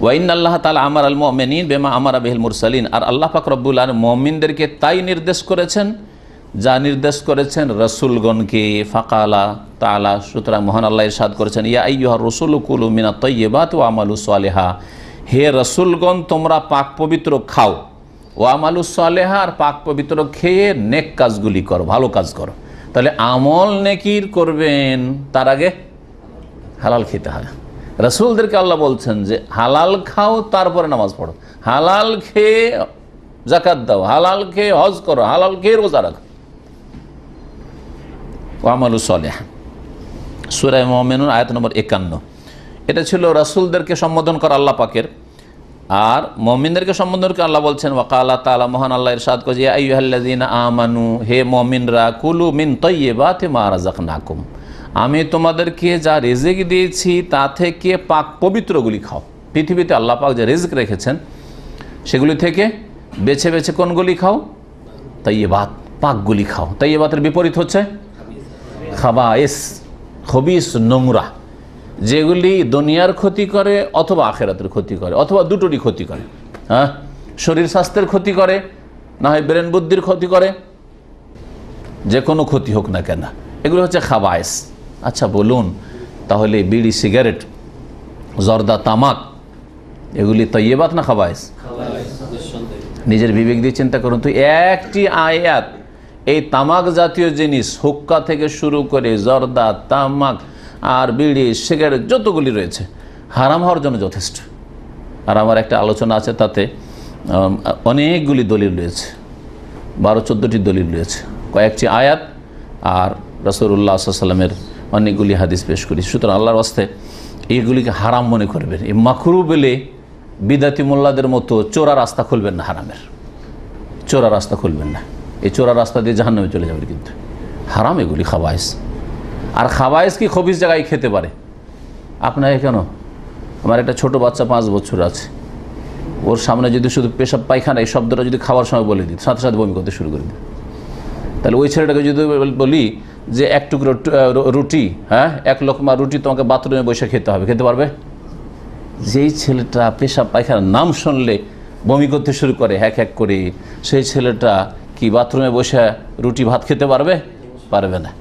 ওয়া ইন্নাল্লাহা তাআলা আমারাল মুমিনিন বিমা আমারা বিহিল মুরসালিন, আর আল্লাহ পাক রব্বুল আলামিন মুমিনদেরকে তাই নির্দেশ করেছেন যা নির্দেশ করেছেন রাসূলগণকে। ফাকালা তাআলা, সুতরাং মহান আল্লাহ ইরশাদ করেছেন, ইয়া আইয়ুহার রাসূলু কুলু মিনাত তাইয়্যিবাতি ওয়া আমালু সালিহা, হে রাসূলগণ তোমরা পাক পবিত্র খাও, ওয়া আমালু সালিহা, আর পাক পবিত্র খেয়ে নেক কাজগুলি করো, ভালো কাজ করো। তাহলে আমল নেকির করবেন তার আগে হালাল খেতে হয়। রাসূলদেরকে আল্লাহ বলছেন যে হালাল খাও তারপরে নামাজ পড়ো, হালাল খেয়ে যাকাত দাও, হালাল খেয়ে হজ করো, হালাল খেয়ে রোজা রাখো। ওয়া আমালু সালিহা, সূরা মুমিনুন আয়াত নম্বর 51। এটা ছিল রাসূলদেরকে সম্বোধন করা আল্লাহ পাকের, আর মুমিনদেরকে সম্বোধন করে আল্লাহ বলছেন ওয়াকালা তাআলা, মহান আল্লাহ ইরশাদ করেছে, ইয়া আইয়ুহাল্লাযীনা আমানু, হে মুমিনরা, কুলু মিন তাইয়্যিবাতি মা রাযাকনাকুম, আমি তোমাদেরকে যা রিজিক দিয়েছি তা থেকে পাক পবিত্রগুলি খাও। পৃথিবীতে আল্লাহ পাক যে রিজিক রেখেছেন সেগুলি থেকে বেছে বেছে কোনগুলি খাও? তাইয়্যিবাত, পাকগুলি খাও। তাইয়্যিবাতের বিপরীত হচ্ছে খাবায়েস, খবিস, নোংরা, যেগুলি দুনিয়ার ক্ষতি করে অথবা আখেরাতের ক্ষতি করে অথবা দুটোরই ক্ষতি করে। হ্যাঁ, শরীর স্বাস্থ্যের ক্ষতি করে, না হয় ব্রেন বুদ্ধির ক্ষতি করে, যে কোনো ক্ষতি হোক না কেন, এগুলো হচ্ছে খাবায়েস। আচ্ছা বলুন, তাহলে বিড়ি, সিগারেট, জর্দা, তামাক, এগুলি তাইয়্যিবাত না খাবায়েস? নিজের বিবেক দিয়ে চিন্তা করুন তো, একটি আয়াত এই তামাক জাতীয় জিনিস, হুক্কা থেকে শুরু করে জর্দা, তামাক আর বিড়ি, সিগারেট যতগুলি রয়েছে হারাম হওয়ার জন্য যথেষ্ট। আর আমার একটা আলোচনা আছে, তাতে অনেকগুলি দলিল রয়েছে, 12-14টি দলিল রয়েছে, কয়েকটি আয়াত আর রাসূলুল্লাহ সাল্লাল্লাহু আলাইহি ওয়াসাল্লামের অনেকগুলি হাদিস পেশ করি। সুতরাং আল্লাহর ওয়াস্তে এইগুলিকে হারাম মনে করবেন, এই মাকরু বলে বিদাতি মোল্লাদের মতো চোরা রাস্তা খুলবেন না, হারামের চোরা রাস্তা খুলবেন না, এই চোরা রাস্তা দিয়ে জাহান্নামে চলে যাবেন। কিন্তু হারাম এগুলি, খাবায়েস। আর খাবায়েস কি খবিস জায়গায় খেতে পারে? আপনাকে কেন, আমার একটা ছোট বাচ্চা 5 বছর আছে, ওর সামনে যদি শুধু পেশাব পায়খানা এই শব্দটা যদি খাওয়ার সময় বলে দিই, সাথে সাথে বমি করতে শুরু করে দিই, তাহলে ওই ছেলেটাকে যদি বলি যে এক টুকরো রুটি, হ্যাঁ, 1 লোকমা রুটি তোমাকে বাথরুমে বসে খেতে হবে, খেতে পারবে? যেই ছেলেটা পেশাব পায়খানার নাম শুনলে বমি করতে শুরু করে হ্যাক হ্যাক করে, সেই ছেলেটা কি বাথরুমে বসে রুটি ভাত খেতে পারবে? পারবে না।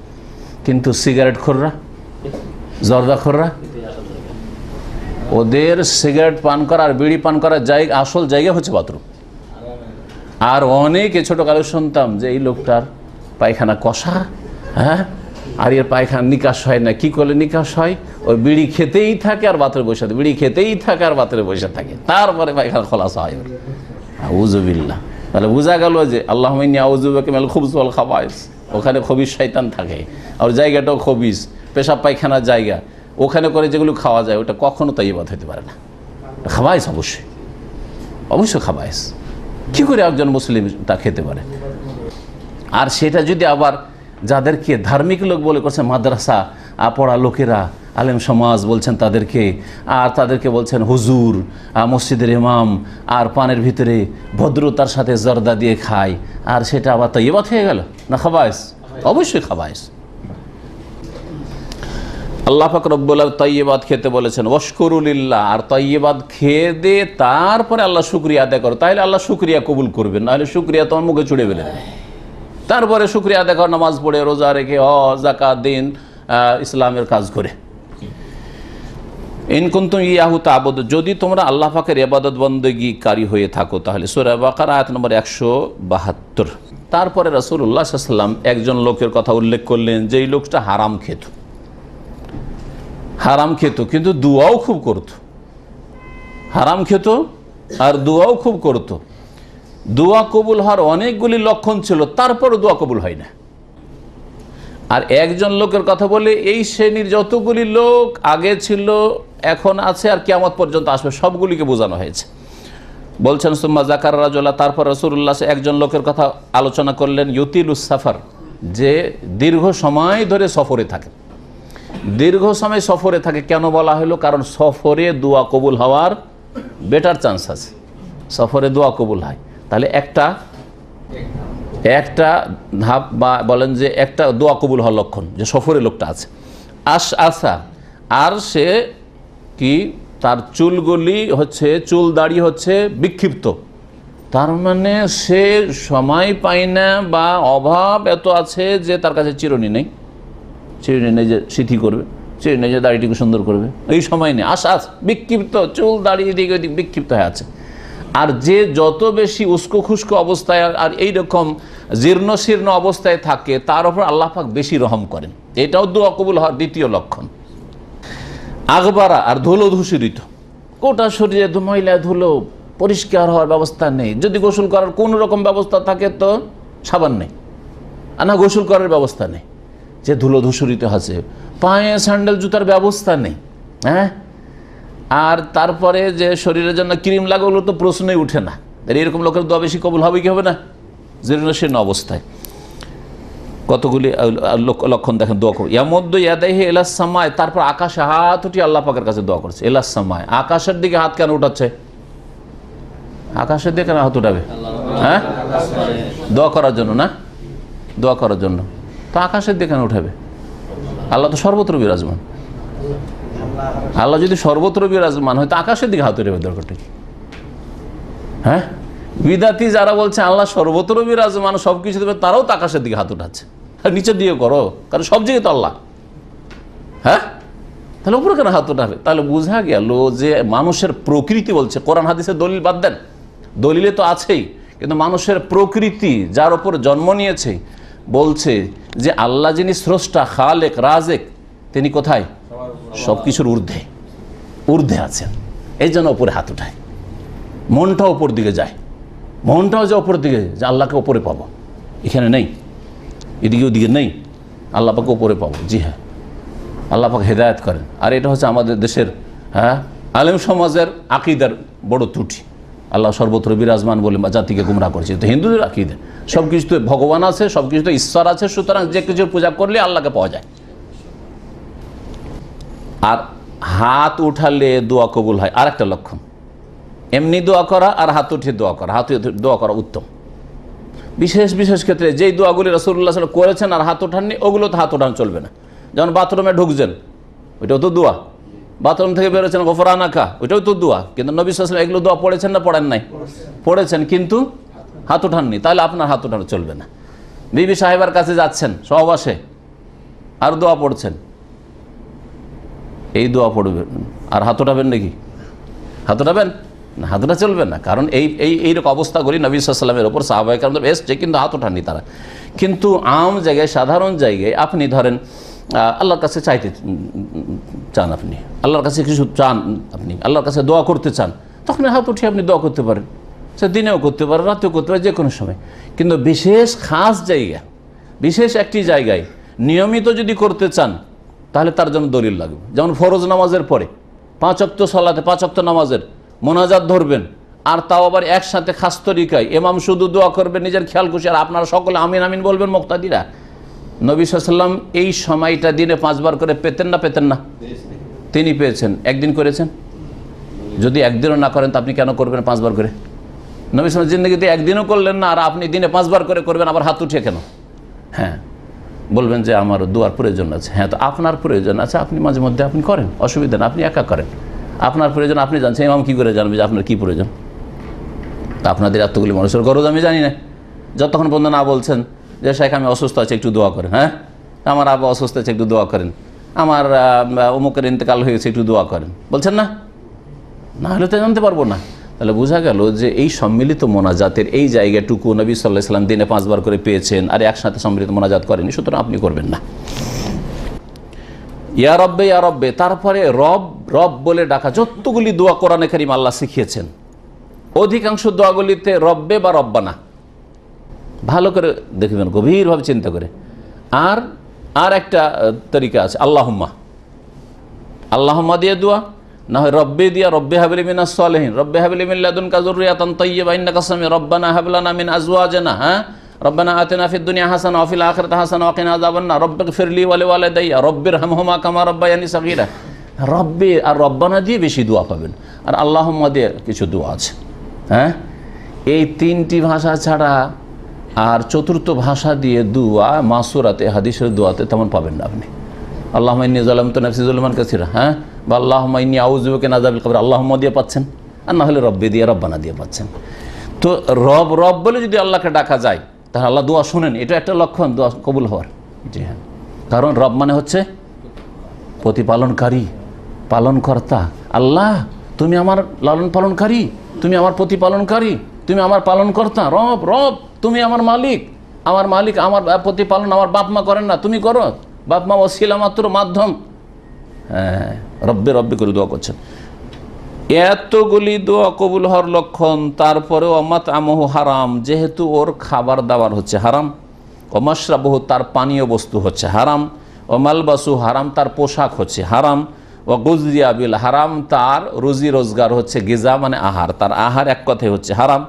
কিন্তু সিগারেট খোররা, জর্দা খোররা, ওদের সিগারেট পান করা আর বিড়ি পান করার আসল জায়গা হচ্ছে বাথরুম। আর অনেকে ছোটোকালে শুনতাম যে এই লোকটার পায়খানা কষা, হ্যাঁ, আর এর পায়খানা নিকাশ হয় না। কি করলে নিকাশ হয়? ওই বিড়ি খেতেই থাকে আর বাথরুমে বসে থাকে, বিড়ি খেতেই থাকে আর বাথরুমে বসে থাকে, তারপরে পায়খানা খোলাসা হয়। আউযুবিল্লাহ। তাহলে বোঝা গেল যে আল্লাহুম্মা ইন্নী আউযু বিকা মিনাল খুবুসি ওয়াল খাবায়েস, ওখানে খবিস শয়তান থাকে, আর জায়গাটাও খবিস, পেশাব পায়খানার জায়গা, ওখানে করে যেগুলো খাওয়া যায় ওটা কখনো তাইয়্যিবাত হতে পারে না। খাবায়েস অবশ্যই, অবশ্যই খাবায়েস। কী করে একজন মুসলিম তা খেতে পারে? আর সেটা যদি আবার যাদেরকে ধার্মিক লোক বলে করছে, মাদ্রাসা পড়া লোকেরা, আলেম সমাজ বলছেন তাদেরকে, আর তাদেরকে বলছেন হুজুর, মসজিদের ইমাম, আর পানের ভিতরে ভদ্রতার সাথে জর্দা দিয়ে খায়, আর সেটা আবার তাইয়্যিবাত হয়ে গেল না খাবায়েস? অবশ্যই খাবায়েস। আল্লাহ পাক রব্বুল আলামিন তাইয়্যিবাত খেতে বলেছেন, ওয়াশকুরুলিল্লাহ, আর তাইয়্যিবাত খেয়ে দে তারপরে আল্লাহ শুকরিয়া আদায় করো, তাহলে আল্লাহ শুকরিয়া কবুল করবেন, নাহলে শুকরিয়া তোমার মুখে ছুড়ে ফেলে দেবে। তারপরে শুকরিয়া আদায় করো, নামাজ পড়ে, রোজা রেখে, হজ যাকাত দিন, ইসলামের কাজ করে। ইন কুনতুম ইয়াহু তা'বুদুন, যদি তোমরা আল্লাহ পাকের ইবাদত বন্দেগীকারী হয়ে থাকো, তাহলে সূরা বাকারা আয়াত নম্বর 172। তারপরে রাসূলুল্লাহ সাল্লাল্লাহু আলাইহি ওয়াসাল্লাম একজন লোকের কথা উল্লেখ করলেন, যেই লোকটা হারাম খেত, হারাম খেত কিন্তু দুয়াও খুব করত, হারাম খেত আর দুয়াও খুব করত। দোয়া কবুল হওয়ার অনেকগুলি লক্ষণ ছিল, তারপরও দোয়া কবুল হয় না। আর একজন লোকের কথা বলে এই শ্রেণীর যতগুলি লোক আগে ছিল, এখন আছে, আর কিয়ামত পর্যন্ত আসবে, সবগুলিকে বোঝানো হয়েছে। বলছেন সুম্মা যাকার রাজুল্লাহ, তারপর রাসূলুল্লাহ একজন লোকের কথা আলোচনা করলেন, ইউতিলুস সাফার, যে দীর্ঘ সময় ধরে সফরে থাকে। দীর্ঘ সময় সফরে থাকে কেন বলা হলো? কারণ সফরে দোয়া কবুল হওয়ার বেটার চান্স আছে, সফরে দোয়া কবুল হয়। তাহলে একটা ধাপ বা বলেন যে একটা দোয়া কবুল হওয়ার লক্ষণ যে সফরে লোকটা আছে। আসা, আর সে কি, তার চুলগুলি হচ্ছে, চুল দাড়ি হচ্ছে বিক্ষিপ্ত, তার মানে সে সময় পায় না বা অভাব এত আছে যে তার কাছে চিরুনি নেই, চিরুনি নেই যে সিথি করবে, চিরুনি নেই যে দাড়িটিকে সুন্দর করবে, এই সময় নেই। বিক্ষিপ্ত, চুল দাড়ি এদিকে ওদিক বিক্ষিপ্ত হয়ে আছে। আর যে যত বেশি উস্কো খুস্কো অবস্থায় আর এইরকম জীর্ণ শীর্ণ অবস্থায় থাকে, তার উপর আল্লাহ পাক বেশি রহম করেন। এটাও দোয়া কবুল হওয়ার দ্বিতীয় লক্ষণ। আগবারা, আর ধুলো ধূসরিত, গোটা শরীরে ময়লা ধুলো, পরিষ্কার হওয়ার ব্যবস্থা নেই। যদি গোসল করার কোনো রকম ব্যবস্থা থাকে তো সাবান নেই, আর না গোসল করার ব্যবস্থা নেই, যে ধুলো ধূসরিত আছে। পায়ে স্যান্ডেল জুতার ব্যবস্থা নেই, হ্যাঁ, আর তারপরে যে শরীরের জন্য ক্রিম লাগে ওগুলো তো প্রশ্নই উঠে না। এরকম লোকের দোয়া বেশি কবুল হবে কি হবে না? জীর্ণশীর্ণ অবস্থায়। কতগুলি লক্ষণ দেখেন দোয়া করবে। ইয়ামদ্দু ইয়াদাইহি ইলাস সামায়, তারপর আকাশে হাত উঠিয়ে আল্লাহ পাকের কাছে দোয়া করছে। ইলাস সামায়, আকাশের দিকে হাত কেন উঠাচ্ছে? আকাশের দিকে কেন হাত উঠাবে? হ্যাঁ, দোয়া করার জন্য না, দোয়া করার জন্য। তো আকাশের দিকে কেন উঠাবে? আল্লাহ তো সর্বত্র বিরাজমান। আল্লাহ যদি সর্বত্র বিরাজমান হয় তো আকাশের দিকে হাত উঠাবে দরকারটা কি? হ্যাঁ, বিদাতি যারা বলছে আল্লাহ সর্বত্র বিরাজমান, সব কিছু দেবে, তারাও তো আকাশের দিকে হাত উঠাচ্ছে। আর নিচের দিকে করো, কারণ সব জায়গায় তো আল্লাহ। হ্যাঁ, তাহলে উপরে কেন হাত উঠাবে? তাহলে বোঝা গেল যে মানুষের প্রকৃতি বলছে, কোরআন হাদিসের দলিল বাদ দেন, দলিলে তো আছেই, কিন্তু মানুষের প্রকৃতি যার ওপর জন্ম নিয়েছে বলছে যে আল্লাহ যিনি স্রষ্টা, খালেক, রাজেক, তিনি কোথায়? সব কিছুর ঊর্ধ্বে, ঊর্ধ্বে আছেন। এই জন্য ওপরে হাত উঠায়, মনটাও ওপর দিকে যায়, মনটাও যে ওপর দিকে, যে আল্লাহকে ওপরে পাবো, এখানে নেই, এদিকে ওদিকে নেই, আল্লাহ পাকে ওপরে পাবো। জি হ্যাঁ, আল্লাহ পাক হেদায়েত করেন। আর এটা হচ্ছে আমাদের দেশের আলেম সমাজের আকীদার বড় ত্রুটি। আল্লাহ সর্বত্র বিরাজমান বলে জাতিকে গুমরাহ করেছে। তো হিন্দুদের আকীদা সব কিছুতে ভগবান আছে, সব কিছুতে ঈশ্বর আছে, সুতরাং যে কিছুর পূজা করলে আল্লাহকে পাওয়া যায়। আর হাত উঠালে দোয়া কবুল হয় আর একটা লক্ষণ। এমনি দোয়া করা আর হাত উঠিয়ে দোয়া করা, হাত উঠিয়ে দোয়া করা উত্তম। বিশেষ বিশেষ ক্ষেত্রে যেই দোয়াগুলি রাসূলুল্লাহ সাল্লাল্লাহু আলাইহি ওয়াসাল্লাম করেছেন আর হাত ওঠাননি, ওগুলো তো হাত ওঠানো চলবে না। যেমন বাথরুমে ঢুকছেন, ওইটাও তো দোয়া। বাথরুম থেকে বেরোচ্ছেন, গফরানাকা, ওইটাও তো দোয়া। কিন্তু নবী সাল্লাল্লাহু আলাইহি ওয়াসাল্লাম এগুলো দোয়া পড়েছেন না পড়েন নাই? পড়েছেন, কিন্তু হাত ওঠাননি, তাহলে আপনার হাত ওঠানো চলবে না। বিবি সাহেবার কাছে যাচ্ছেন সহবাসে, আর দোয়া পড়ছেন, এই দোয়া পড়বেন, আর হাত ওঠাবেন নাকি? হাত ওঠাবেন? না, হাত ওঠা চলবে না। কারণ এইরকম অবস্থাগুলি নবী সাল্লাল্লাহু আলাইহি ওয়াসাল্লামের ওপর সাহাবায়ে কেরামদের এসছে, কিন্তু হাত ওঠাননি তারা। কিন্তু আম জায়গায়, সাধারণ জায়গায় আপনি ধরেন আল্লাহর কাছে চাইতে চান, আপনি আল্লাহর কাছে কিছু চান, আপনি আল্লাহর কাছে দোয়া করতে চান, তখন হাত উঠিয়ে আপনি দোয়া করতে পারেন। সে দিনেও করতে পারেন, রাতেও করতে পারেন, যে কোনো সময়। কিন্তু বিশেষ খাস জায়গা, বিশেষ একটি জায়গায় নিয়মিত যদি করতে চান, তাহলে তার জন্য দলিল লাগবে। যেমন ফরজ নামাজের পরে 5 ওয়াক্ত সালাতে, 5 ওয়াক্ত নামাজের মোনাজাত ধরবেন, আর তাও আবার একসাথে খাস তরিকায়। ইমাম শুধু দোয়া করবেন নিজের খেয়াল খুশি, আর আপনারা সকলে আমিন আমিন বলবেন মুক্তাদিরা। নবী সাল্লাল্লাহু আলাইহি ওয়াসাল্লাম এই সময়টা দিনে 5 বার করে পেতেন না পেতেন না? তিনি পেয়েছেন। একদিন করেছেন? যদি একদিনও না করেন তো আপনি কেন করবেন 5 বার করে? নবী সাল্লাল্লাহু আলাইহি ওয়াসাল্লাম জিন্দেগিতে একদিনও করলেন না, আর আপনি দিনে 5 বার করে করবেন, আবার হাত উঠিয়ে কেন? হ্যাঁ, বলবেন যে আমার দোয়ার প্রয়োজন আছে। হ্যাঁ, তো আপনার প্রয়োজন আছে, আপনি মাঝে মধ্যে আপনি করেন, অসুবিধা না, আপনি একা করেন। আপনার প্রয়োজন আপনি জানছেন, ইমাম কী করে জানবে যে আপনার কী প্রয়োজন? তা আপনাদের এতগুলি মানুষের গরজ আমি জানি না। যতক্ষণ পর্যন্ত না বলছেন যে শেখ আমি অসুস্থ আছি একটু দোয়া করেন, হ্যাঁ, আমার আব্বা অসুস্থ আছে একটু দোয়া করেন, আমার অমুকের ইন্তেকাল হয়েছে একটু দোয়া করেন, বলছেন না? না হলে তো জানতে পারবো না। তাহলে বোঝা গেল যে এই সম্মিলিত মোনাজাতের এই জায়গাটুকু নবী সাল্লাল্লাহু আলাইহি ওয়াসাল্লাম দিনে 5 বার করে পেয়েছেন, আর একসাথে সম্মিলিত মোনাজাত করেনি, সুতরাং আপনি করবেন না। ইয়া রব্বে ইয়া রব্বে, তারপরে রব রব বলে ডাকা। যতগুলি দোয়া কোরআনে কারীম আল্লাহ শিখিয়েছেন, অধিকাংশ দোয়াগুলিতে রব্বে বা রব্বানা। ভালো করে দেখবেন, গভীরভাবে চিন্তা করে। আর একটা তরিকা আছে আল্লাহুম্মা। আল্লাহুম্মা দিয়ে দোয়া, না হয় রব্বে দিয়া রব্বে হাবলি মিনাস সালিহিন, রব্বে হাবলি মিন লাদুনকা যুররিয়াতান তাইয়্যিবা ইন্নাকা সামি, রব্বানা হাব লানা মিন আজওয়াজিনা, হ্যাঁ, রব্বানা আতিনা ফিদ দুনিয়া হাসানা ওয়া ফিল আখিরাতি হাসানা ওয়া কিনা আযাবান্নার, রব্বিগফিরলি ওয়া লিওয়ালিদাইয়া রব্বিরহামহুমা কামা রাব্বায়ানি সাগীরা। রব্বে আর রব্বানা দিয়ে বেশি দোয়া পাবেন, আর আল্লাহুম্মা দিয়ে কিছু দোয়া আছে। হ্যাঁ, এই 3টি ভাষা ছাড়া আর চতুর্থ ভাষা দিয়ে দোয়া মাসুরাতে, হাদিসের দোয়াতে তেমন পাবেন না আপনি। আল্লাহুম্মা ইন্নী যালামতু নাফসি যুলমান কাসীরা, হ্যাঁ, বা আল্লাহুম্মা ইন্নী আউযু বিকা মিন আযাবিল কবর, আল্লাহুম্মা দিয়ে পাচ্ছেন, আর না হলে রব্বে দিয়ে রব্বানা দিয়ে পাচ্ছেন। তো রব রব বলে যদি আল্লাহকে ডাকা যায়, তাহলে আল্লাহ দোয়া শুনেন, এটা একটা লক্ষণ দোয়া কবুল হওয়ার। জি হ্যাঁ, কারণ রব মানে হচ্ছে প্রতিপালনকারী, পালনকর্তা। আল্লাহ তুমি আমার লালন পালনকারী, তুমি আমার প্রতিপালনকারী, তুমি আমার পালনকর্তা। রব রব তুমি আমার মালিক, আমার মালিক, আমার প্রতিপালন আমার বাপ মা করেন না, তুমি করো। বাপ মা ওসিলা মাত্র, মাধ্যম। হ্যাঁ, রব্বে রব্বে করে দোয়া করছেন। এতগুলি দোয়া কবুল হওয়ার লক্ষণ, তারপরেও অমাত আমহু হারাম, যেহেতু ওর খাবার দাবার হচ্ছে হারাম, অমাশরাবহু তার পানীয় বস্তু হচ্ছে হারাম, অমালবাসু হারাম তার পোশাক হচ্ছে হারাম, ও গুজিয়া বিল হারাম তার রুজি রোজগার হচ্ছে গিজা মানে আহার, তার আহার এক কথায় হচ্ছে হারাম।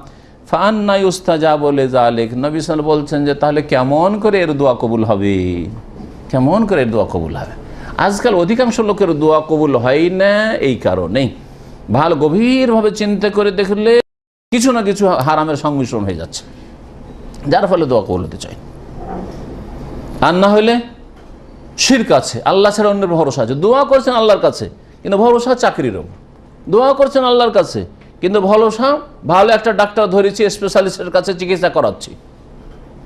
ফান্না ইউস্তাজাবু লিযালিক, নবী সাল্লাল্লাহু আলাইহি ওয়াসাল্লাম বলছেন যে তাহলে কেমন করে এর দোয়া কবুল হবে, কেমন করে এর দোয়া কবুল হবে? আজকাল অধিকাংশ লোকের দোয়া কবুল হয় না এই কারণেই। ভালো গভীরভাবে চিন্তা করে দেখলে কিছু না কিছু হারামের সংমিশ্রণ হয়ে যাচ্ছে, যার ফলে দোয়া কবুল হতে চায়। আর না হলে শিরক আছে, আল্লাহ ছাড়া অন্যের ভরসা আছে। দোয়া করছেন আল্লাহর কাছে কিন্তু ভরসা চাকরির ওপর, দোয়া করছেন আল্লাহর কাছে কিন্তু ভরসা ভালো একটা ডাক্তার ধরেছি, স্পেশালিস্টের কাছে চিকিৎসা করাচ্ছি,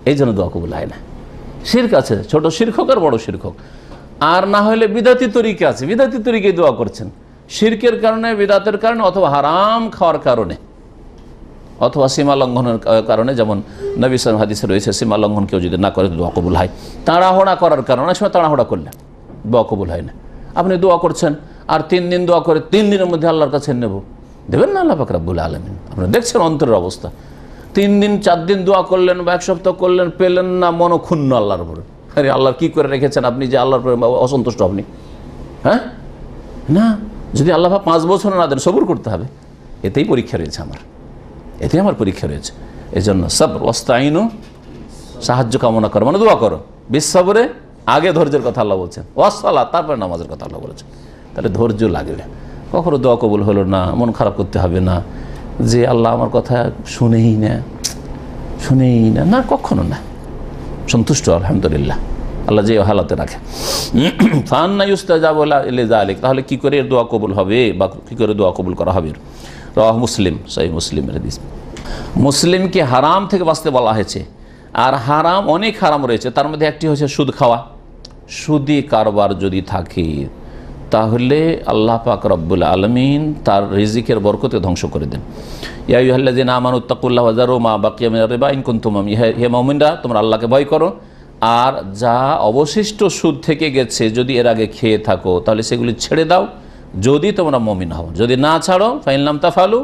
এই জন্য দোয়া কবুল হয় না। শিরক আছে, ছোট শিরক হোক আর বড় শিরক হোক। আর না হলে বিদাতি তরিকা আছে, বিদাতি তরিকায় দোয়া করছেন, শিরকের কারণে, বিদাতের কারণে, অথবা হারাম খাওয়ার কারণে, অথবা সীমা লঙ্ঘনের কারণে। যেমন নবী সাল্লাল্লাহু আলাইহি ওয়াসাল্লাম হাদিসে রয়েছে, সীমা লঙ্ঘন কেউ যদি না করে দোয়া কবুল হয়। তাড়াহুড়া করার কারণে, অনেক সময় তাড়াহুড়া করলে দোয়া কবুল হয় না। আপনি দোয়া করছেন আর 3 দিন দোয়া করে 3 দিনের মধ্যে আল্লাহর কাছে নেব, দেবেন না আল্লাহ পাক রব্বুল আলামিন। আপনি দেখছেন অন্তরের অবস্থা। 3 দিন 4 দিন দোয়া করলেন বা 1 সপ্তাহ করলেন, পেলেন না, মনক্ষুণ্ণ আল্লাহর উপরে। আরে আল্লাহর কি করে রেখেছেন আপনি যে আল্লাহর উপরে অসন্তুষ্ট আপনি? হ্যাঁ, না, যদি আল্লাহ 5 বছর না দেন সবর করতে হবে। এতেই পরীক্ষা রয়েছে আমার, এতে আমার পরীক্ষা রয়েছে। এই জন্য সবর ওয়াস্তাইনু, সাহায্য কামনা করো মানে দোয়া করো, বিসসবরে, আগে ধৈর্যের কথা আল্লাহ বলছেন, ওয়াসসালাত তারপরে নামাজের কথা আল্লাহ বলেছেন। তাহলে ধৈর্য লাগবে। কখনো দোয়া কবুল হলো না, মন খারাপ করতে হবে না যে আল্লাহ আমার কথা শুনেই না, না, কখনো না। সন্তুষ্ট আলহামদুলিল্লাহ, আল্লাহ যে হালাতে রাখে। ফান্না ইউস্তাজাবু লিযালিক, তাহলে কি করে দোয়া কবুল হবে বা কি করে দোয়া কবুল করা হবে? রাওয়াহ মুসলিম, সহিহ মুসলিমের হাদিস। মুসলিমকে হারাম থেকে বাঁচতে বলা হয়েছে, আর হারাম অনেক হারাম রয়েছে, তার মধ্যে একটি হচ্ছে সুদ খাওয়া। সুদি কারবার যদি থাকে তাহলে আল্লাহ পাক রব্বুল আলামিন তার রিজিকের বরকতে ধ্বংস করে দেন। ইয়া আইয়ুহাল্লাযীনা আমানুত্তাকুল্লাহা ওয়া যারু মা বাকিয়া মিনার রিবা ইন কুনতুম মুমিনিন, হে মুমিনরা তোমরা আল্লাহকে ভয় করো, আর যা অবশিষ্ট সুদ থেকে গেছে যদি এর আগে খেয়ে থাকো তাহলে সেগুলি ছেড়ে দাও যদি তোমরা মুমিন হও। যদি না ছাড়ো ফাইন লাম তাফালু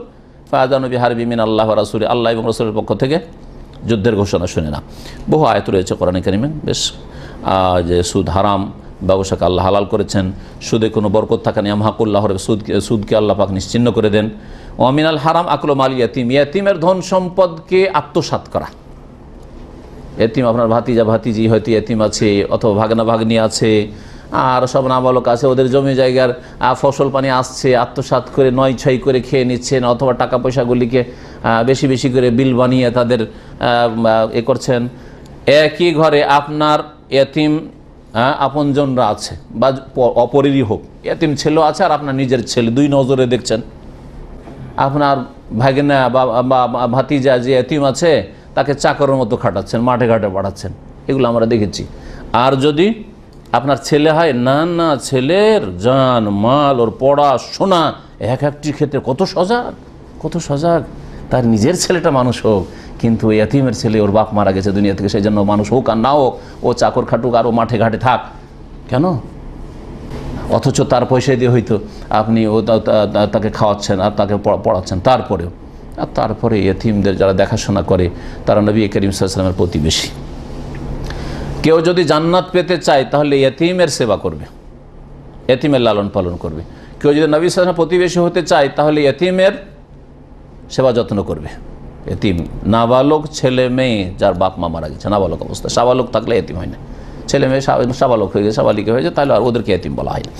ফাআযানু বিহারবি মিন আল্লাহ ওয়া রাসূলি, আল্লাহ এবং রাসূলের পক্ষ থেকে যুদ্ধের ঘোষণা শুনে না। বহু আয়াত রয়েছে কোরআনে কারিমে বেশ, যে সুদ হারাম, ব্যবসাকে আল্লাহ হালাল করেছেন, সুদে কোনো বরকত থাকে না, ইয়ামহাকুল্লাহর সুদকে আল্লাহ পাক নিশ্চিহ্ন করে দেন। ওয়া মিনাল হারাম আকলু মাল ইয়াতিম, ইয়াতিমের ধন সম্পদকে আত্মসাৎ করা। এতিম আপনার ভাতিজা ভাতিজি হয়তো এতিম আছে, অথবা ভাগনা ভাগ্নি আছে, আর সব নাবালক আছে, ওদের জমি জায়গার ফসল পানি আসছে, আত্মসাৎ করে নয় ছয় করে খেয়ে নিচ্ছেন, অথবা টাকা পয়সাগুলিকে বেশি বেশি করে বিল বানিয়ে তাদের এ করছেন। একই ঘরে আপনার এতিম আপনজনরা আছে, বা অপরেরই হোক, এতিম ছেলেও আছে আর আপনার নিজের ছেলে, দুই নজরে দেখছেন। আপনার ভাগনা বা ভাতিজা যে এতিম আছে তাকে চাকরের মতো খাটাচ্ছেন, মাঠে ঘাটে পাঠাচ্ছেন, এগুলো আমরা দেখেছি। আর যদি আপনার ছেলে হয়, না না, ছেলের জান মাল, ওর পড়াশোনা, এক একটি ক্ষেত্রে কত সজাগ, তার নিজের ছেলেটা মানুষ হোক, কিন্তু ওই এতিমের ছেলে, ওর বাপ মারা গেছে দুনিয়া থেকে, সেই জন্য মানুষ হোক আর না হোক, ও চাকর খাটুক আর ও মাঠে ঘাটে থাক, কেন? অথচ তার পয়সা দিয়ে হয়তো আপনি তাকে খাওয়াচ্ছেন আর তাকে পড়াচ্ছেন, তারপরে এতিমদের যারা দেখাশোনা করে তারা নবী করিম সাল্লাল্লাহু আলাইহি ওয়াসাল্লামের প্রতিবেশী। কেউ যদি জান্নাত পেতে চায় তাহলে এতিমের সেবা করবে, এতিমের লালন পালন করবে। কেউ যদি নবী সাল্লাল্লাহু আলাইহি ওয়াসাল্লামের প্রতিবেশী হতে চায় তাহলে এতিমের সেবা যত্ন করবে। এতিম নাবালক ছেলে মেয়ে যার বাপ মা মারা গেছে, নাবালক অবস্থা, সাবালক থাকলে এতিম হয় না, ছেলে মেয়ে সাবালক হয়ে গেছে, সাবালিকা হয়ে যায়, তাহলে আর ওদেরকে এতিম বলা হয় না,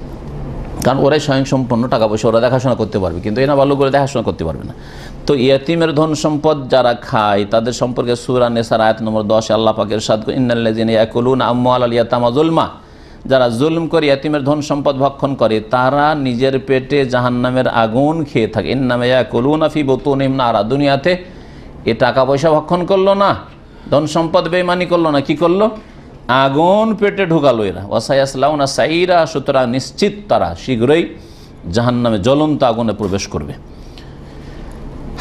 কারণ ওরাই স্বয়ংসম্পন্ন, টাকা পয়সা ওরা দেখাশোনা করতে পারবে, কিন্তু এই নাবালকগুলো দেখাশোনা করতে পারবে না। তো ইয়েতিমের ধন সম্পদ যারা খায় তাদের সম্পর্কে সূরা নিসার আয়াত নম্বর 10 আল্লাহ পাক ইরশাদ করেন, ইন্নাল্লাযীনা ইয়াকুলুনা আমওয়ালাল ইয়াতামা যুলমা, যারা জুলম করে ইয়েতিমের ধন সম্পদ ভক্ষণ করে তারা নিজের পেটে জাহান্নামের আগুন খেয়ে থাকে। ইন্নামা ইয়াকুলুনা ফি বুতুনিহিম নারা, দুনিয়াতে এ টাকা পয়সা ভক্ষণ করলো না, ধন সম্পদ বেঈমানি করলো না, কি করলো? আগুন পেটে ঢুকালো এরা। ওয়াসায়াসলাউনা সাইরা, সুতরাং নিশ্চিত তারা শীঘ্রই জাহান্নামে জ্বলন্ত আগুনে প্রবেশ করবে।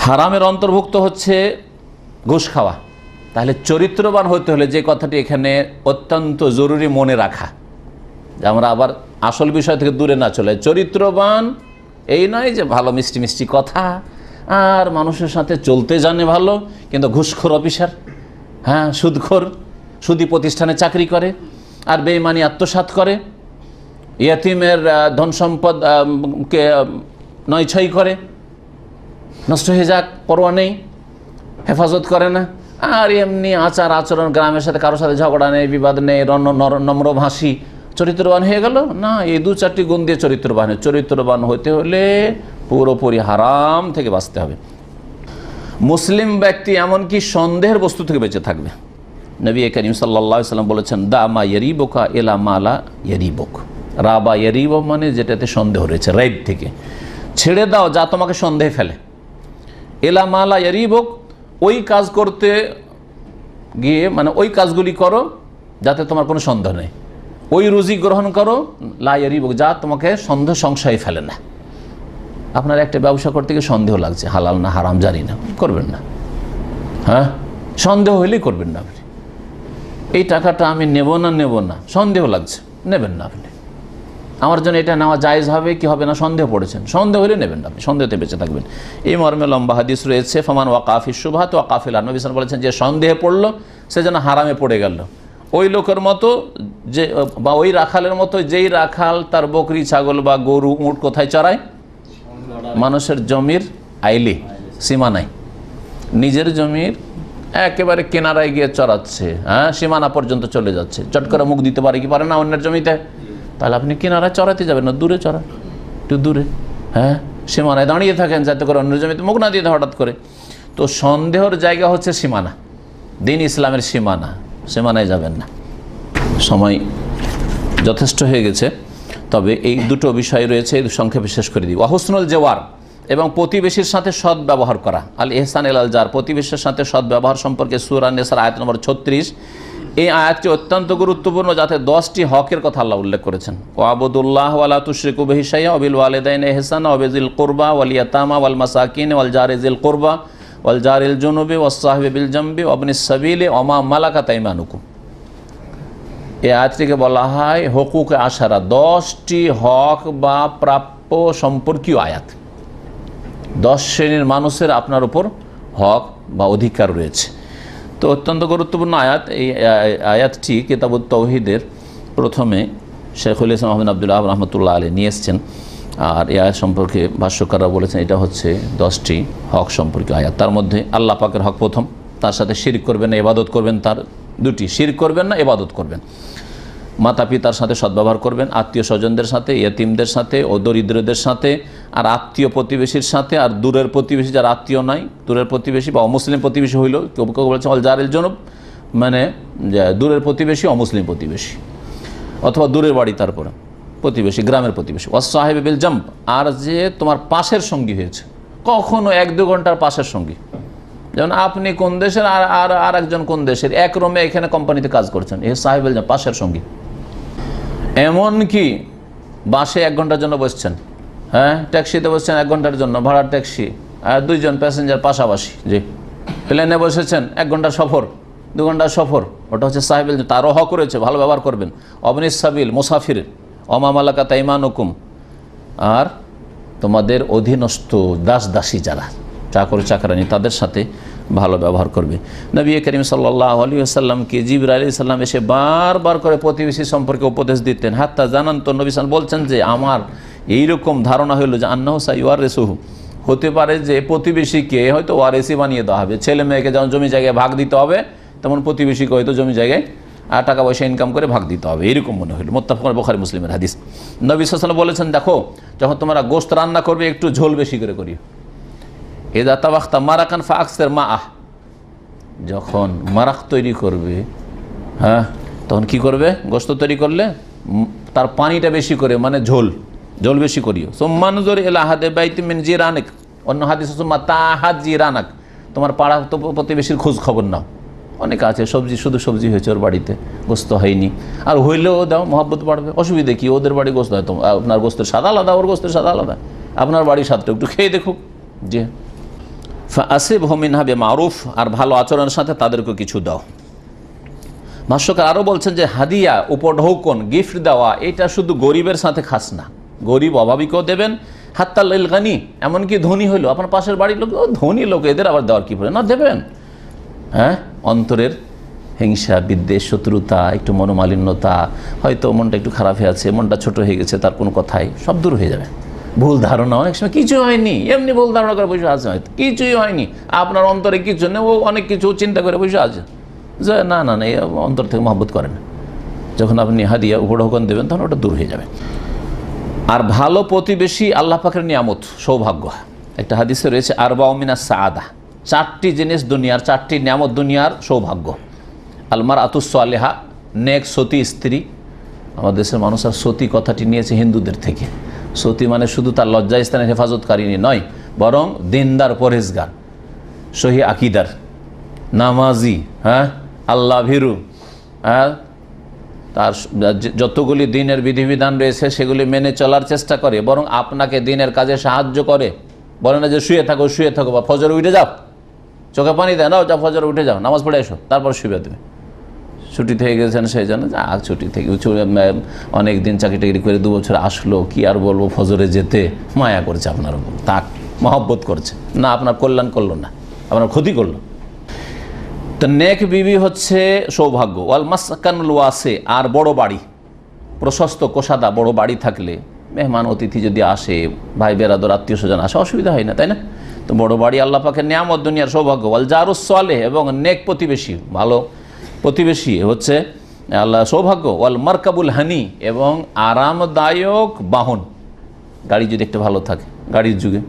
হারামের অন্তর্ভুক্ত হচ্ছে ঘুষ খাওয়া। তাহলে চরিত্রবান হতে হলে যে কথাটি এখানে অত্যন্ত জরুরি মনে রাখা, যে আমরা আবার আসল বিষয় থেকে দূরে না চলে, চরিত্রবান এই নয় যে ভালো মিষ্টি মিষ্টি কথা আর মানুষের সাথে চলতে জানে ভালো, কিন্তু ঘুষখোর অফিসার, হ্যাঁ সুদখোর, সুদী প্রতিষ্ঠানে চাকরি করে আর বেঈমানি আত্মসাৎ করে, ইয়াতিমের ধন সম্পদ কে নয় ছয় করে, নষ্ট হয়ে যাক পরোয়া নেই, হেফাজত করে না, আর এমনি আচার আচরণ, গ্রামের সাথে কারোর সাথে ঝগড়া নেই, বিবাদ নেই, নম্রভাষী, চরিত্রবান হয়ে গেল না। এই দু চারটি গুণ দিয়ে চরিত্রবান হতে হলে পুরোপুরি হারাম থেকে বাঁচতে হবে। মুসলিম ব্যক্তি এমনকি সন্দেহের বস্তু থেকে বেঁচে থাকবে। নবী করিম সাল্লাল্লাহু আলাইহি ওয়াসাল্লাম বলেছেন, দা মা ইয়ারিবুকা ইলা মা লা ইয়ারিবুক, রাবা ইয়ারিব মানে যেটাতে সন্দেহ রয়েছে, রাইব থেকে ছেড়ে দাও যা তোমাকে সন্দেহে ফেলে। এলা মা লা ইয়ারিবুক, ওই কাজ করতে গিয়ে মানে ওই কাজগুলি করো যাতে তোমার কোনো সন্দেহ নেই, ওই রুজি গ্রহণ করো লা ইয়ারিবুক, যা তোমাকে সন্দেহ সংশয় ফেলে না। আপনার একটা ব্যবসা করতে গিয়ে সন্দেহ লাগছে, হালাল না হারাম জানি না, করবেন না। হ্যাঁ, সন্দেহ হলেই করবেন না। আপনি এই টাকাটা আমি নেব না, সন্দেহ লাগছে, নেবেন না। আপনি আমার জন্য এটা নেওয়া জায়েজ হবে কি হবে না সন্দেহ পড়েছেন, সন্দেহ হলে নেবেন না, আপনি সন্দেহতে বেঁচে থাকবেন। এই মর্মে লম্বা হাদিস রয়েছে, ফামান ওয়াকাফি শুবহাত ওয়াকাফিল আন, নবী সাল্লাল্লাহু আলাইহি ওয়াসাল্লাম বলেছেন, যে সন্দেহে পড়লো সে যেন হারামে পড়ে গেল। ওই লোকের মতো যে, বা ওই রাখালের মতো যেই রাখাল তার বকরি ছাগল বা গরু উট কোথায় চড়ায়? মানুষের জমির আইলি, সীমানায়, নিজের জমির একেবারে কেনারায় গিয়ে চড়াচ্ছে, হ্যাঁ সীমানা পর্যন্ত চলে যাচ্ছে, চট করে মুখ দিতে পারে কি পারে না অন্যের জমিতে? তাহলে আপনি কিনারায় চড়াতে যাবেন না, দূরে চড়ান, একটু দূরে, হ্যাঁ সীমানায় দাঁড়িয়ে থাকেন যাতে করে অন্যের জমিতে মুখ না দিয়ে হঠাৎ করে। তো সন্দেহের জায়গা হচ্ছে সীমানা, দিন ইসলামের সীমানায় যাবেন না। সময় যথেষ্ট হয়ে গেছে, তবে এই দুটো বিষয় রয়েছে, সংক্ষেপে শেষ করে দিই। ওয়াহুসনুল জেওয়ার, এবং প্রতিবেশীর সাথে সৎ ব্যবহার করা। আল ইহসান ইলাল জার, প্রতিবেশীর সাথে সৎ ব্যবহার সম্পর্কে সূরা নিসার আয়াত নম্বর 36 এই আয়াতটি অত্যন্ত গুরুত্বপূর্ণ, যাতে 10টি হকের কথা আল্লাহ উল্লেখ করেছেন। ওয়াবুদুল্লাহ ওয়ালা তুশরিকু বিহি শাইআ ওয়া বিল ওয়ালিদাইনি ইহসানা ওয়া বিযিল কুরবা ওয়াল ইয়াতামা ওয়াল মাসাকিন ওয়াল জারি যিল কুরবা ওয়াল জারিল জুনুবি ওয়াস সাহিবি বিল জামবি ওয়া ইবনিস সাবিলি ওয়া মা মালাকাত আইমানুকুম। এই আয়াতটিকে বলা হয় হুকুক আশারা, 10টি হক বা প্রাপ্য সম্পর্কীয় আয়াত। 10 শ্রেণীর মানুষের আপনার উপর হক বা অধিকার রয়েছে। তো অত্যন্ত গুরুত্বপূর্ণ আয়াত। এই আয়াতটি কিতাবুত তাওহীদের প্রথমে শেখুল ইসলাম আহমদ আব্দুল্লাহ রহমতুল্লাহ আলী নিয়ে এসছেন। আর এই আয়াত সম্পর্কে ভাষ্যকাররা বলেছেন এটা হচ্ছে 10টি হক সম্পর্কে আয়াত। তার মধ্যে আল্লাহ পাকের হক প্রথম, তার সাথে শিরক করবেন না, ইবাদত করবেন। তার দুটি, শিরক করবেন না, ইবাদত করবেন। মাতা পিতার সাথে সদ্ব্যবহার করবেন, আত্মীয় স্বজনদের সাথে, ইয়েতিমদের সাথে ও দরিদ্রদের সাথে, আর আত্মীয় প্রতিবেশীর সাথে, আর দূরের প্রতিবেশী যারা আত্মীয় নাই, দূরের প্রতিবেশী বা অমুসলিম প্রতিবেশী হইল, কেউ কেউ বলেছে অল জারিল জুনুব, মানে দূরের প্রতিবেশী, অমুসলিম প্রতিবেশী, অথবা দূরের বাড়ি তারপরে প্রতিবেশী, গ্রামের প্রতিবেশী। ওয়াস সাহিবি বিল জামব, আর যে তোমার পাশের সঙ্গী হয়েছে, কখনো 1-2 ঘন্টার পাশের সঙ্গী। যেমন আপনি কোন দেশের আর একজন কোন দেশের, এক রুমে এখানে কোম্পানিতে কাজ করছেন, এ সাহিবুল জামব, পাশের সঙ্গী। এমন কি বাসে 1 ঘন্টার জন্য বসছেন, হ্যাঁ, ট্যাক্সিতে বসছেন 1 ঘন্টার জন্য, ভাড়ার ট্যাক্সি, আর 2 জন প্যাসেঞ্জার পাশাপাশি, জি। প্লেনে বসেছেন 1 ঘন্টার সফর, 2 ঘন্টার সফর, ওটা হচ্ছে সাহিবুল জামব, তারও হক রয়েছে, ভালো ব্যবহার করবেন। অবনিস সাবিল, মুসাফির, ওমা মালাকাত আইমানুকুম, আর তোমাদের অধীনস্থ দাস দাসী যারা, চাকর চাকরানি, তাদের সাথে ভালো ব্যবহার করবে। নবী করিম সাল্লাল্লাহু আলাইহি ওয়াসাল্লামকে জিবরাইল আলাইহিস সালাম এসে বারবার করে প্রতিবেশী সম্পর্কে উপদেশ দিতেন। হাত্তা জানান তো নবী সাল্লাল্লাহু বলছেন যে আমার এইরকম ধারণা হইল যে আন্নাহু সাইওয়ারিসুহু, হতে পারে যে প্রতিবেশীকে হয়তো ওয়ারিসি বানিয়ে দেওয়া হবে। ছেলে মেয়েকে যেমন জমি জায়গায় ভাগ দিতে হবে, তেমন প্রতিবেশীকে হয়তো জমি জায়গায় আর টাকা পয়সা ইনকাম করে ভাগ দিতে হবে, এরকম মনে হইল। মুত্তাফাক বুখারী মুসলিমের হাদিস। নবী সাল্লাল্লাহু আলাইহি ওয়াসাল্লাম বলেছেন, দেখো যখন তোমরা গোশত রান্না করবে একটু ঝোল বেশি করে করিও। ইযা তাবাখতা মারাকান ফাআকসির মাআহ, যখন মারাক তৈরি করবে, হ্যাঁ, তখন কি করবে? গোশত তৈরি করলে তার পানিটা বেশি করে, মানে ঝোল বেশি করিও। সুম্মানজুর ইলা আহাদি বাইতি মিন জিরানিক, অন্য হাদিস সুম্মা তাহাদ জিরানাক, তোমার পাড়া তো প্রতিবেশীর খোঁজ খবর নাও। অনেক আছে সবজি, শুধু সবজি হয়েছে ওর বাড়িতে, গোস্ত হয়নি, আর হইলেও দাও, মহব্বত বাড়বে। অসুবিধে কি? ওদের বাড়ি গোস্ত হয়, আপনার গোস্তের স্বাদ আলাদা, ওর গোস্তের স্বাদ আলাদা, আপনার বাড়ির স্বাদটা একটু খেয়ে দেখুক। যে ফাআসিবহু মিনহা বিমারুফ, আর ভালো আচরণের সাথে তাদেরকে কিছু দাও। ভাষ্যকার আরও বলছেন যে হাদিয়া, উপঢৌকন, গিফট দেওয়া, এটা শুধু গরিবের সাথে খাস না, গরিব অভাবীকেও দেবেন। হাত্তা লিল গানি, এমনকি ধনী হইলো, আপনার পাশের বাড়ির লোক ধনী লোক, এদের আবার দেওয়ার কি পড়ে না, দেবেন। হ্যাঁ, অন্তরের হিংসা, বিদ্বেষ, শত্রুতা, একটু মনোমালিন্যতা, হয়তো মনটা একটু খারাপ হয়ে আছে, মনটা ছোট হয়ে গেছে, তার কোনো কথাই সব দূর হয়ে যাবে। ভুল ধারণা, অনেক সময় কিছু হয়নি, এমনি ভুল ধারণা করে বসে আছে, হয়তো কিছুই হয়নি, আপনার অন্তরে কিছু নেই, ও অনেক কিছু চিন্তা করে বসে আছে যে না না না, এই অন্তর থেকে মহব্বত করে না। যখন আপনি হাদিয়া উপঢৌকন দেবেন তখন ওটা দূর হয়ে যাবে। আর ভালো প্রতিবেশী আল্লাহ পাকের নিয়ামত, সৌভাগ্য। একটা হাদিসে রয়েছে আরবাউ মিনাস সাআদা, 4টি জিনিস দুনিয়ার, 4টি নিয়ামত দুনিয়ার সৌভাগ্য। আলমারআতুস সালিহা, নেক সতী স্ত্রী। আমাদের দেশের মানুষ আর সতী কথাটি নিয়েছে হিন্দুদের থেকে। সতী মানে শুধু তার লজ্জা স্থানের হেফাজতকারিনী নয়, বরং দিনদার, পরহেজগার, সহি আকিদার, নামাজি, হ্যাঁ, আল্লাহ ভীরু, হ্যাঁ, তার যতগুলি দিনের বিধিবিধান রয়েছে সেগুলি মেনে চলার চেষ্টা করে, বরং আপনাকে দিনের কাজে সাহায্য করে। বলে না যে শুয়ে থাকো বা ফজরে উঠে যাও, চোখে পানি দেয় না, যা ফজরে উঠে যাও, নামাজ পড়ে এসো, তারপর শুয়ে দেবে। ছুটি থেকে গেছেন সেই জন্য, ছুটি থেকে অনেক দিন চাকরি টাকরি করে 2 বছর আসলো, কি আর বলবো, ফজরে যেতে মায়া করছে আপনার উপর, তাক মহব্বত করছে না, আপনার কল্যাণ করলো না, আপনার ক্ষতি করলো। তো নেক বিবি হচ্ছে সৌভাগ্য। ওয়াল মাসকানুল ওয়াসি, আর বড় বাড়ি, প্রশস্ত কোষাদা বড় বাড়ি থাকলে, মেহমান অতিথি যদি আসে, ভাই বেরাদর, আত্মীয় স্বজন আসে, অসুবিধা হয় না, তাই না? তো বড় বাড়ি আল্লাহ পাকের নিয়ামত, দুনিয়ার সৌভাগ্য। ওয়াল জারুস সালেহ, এবং নেক প্রতিবেশী, ভালো প্রতিবেশী হচ্ছে আল্লাহ সৌভাগ্য। ওয়াল মারকাবুল হানি, এবং আরামদায়ক বাহন, গাড়ি যদি একটা ভালো থাকে, গাড়ির যুগে,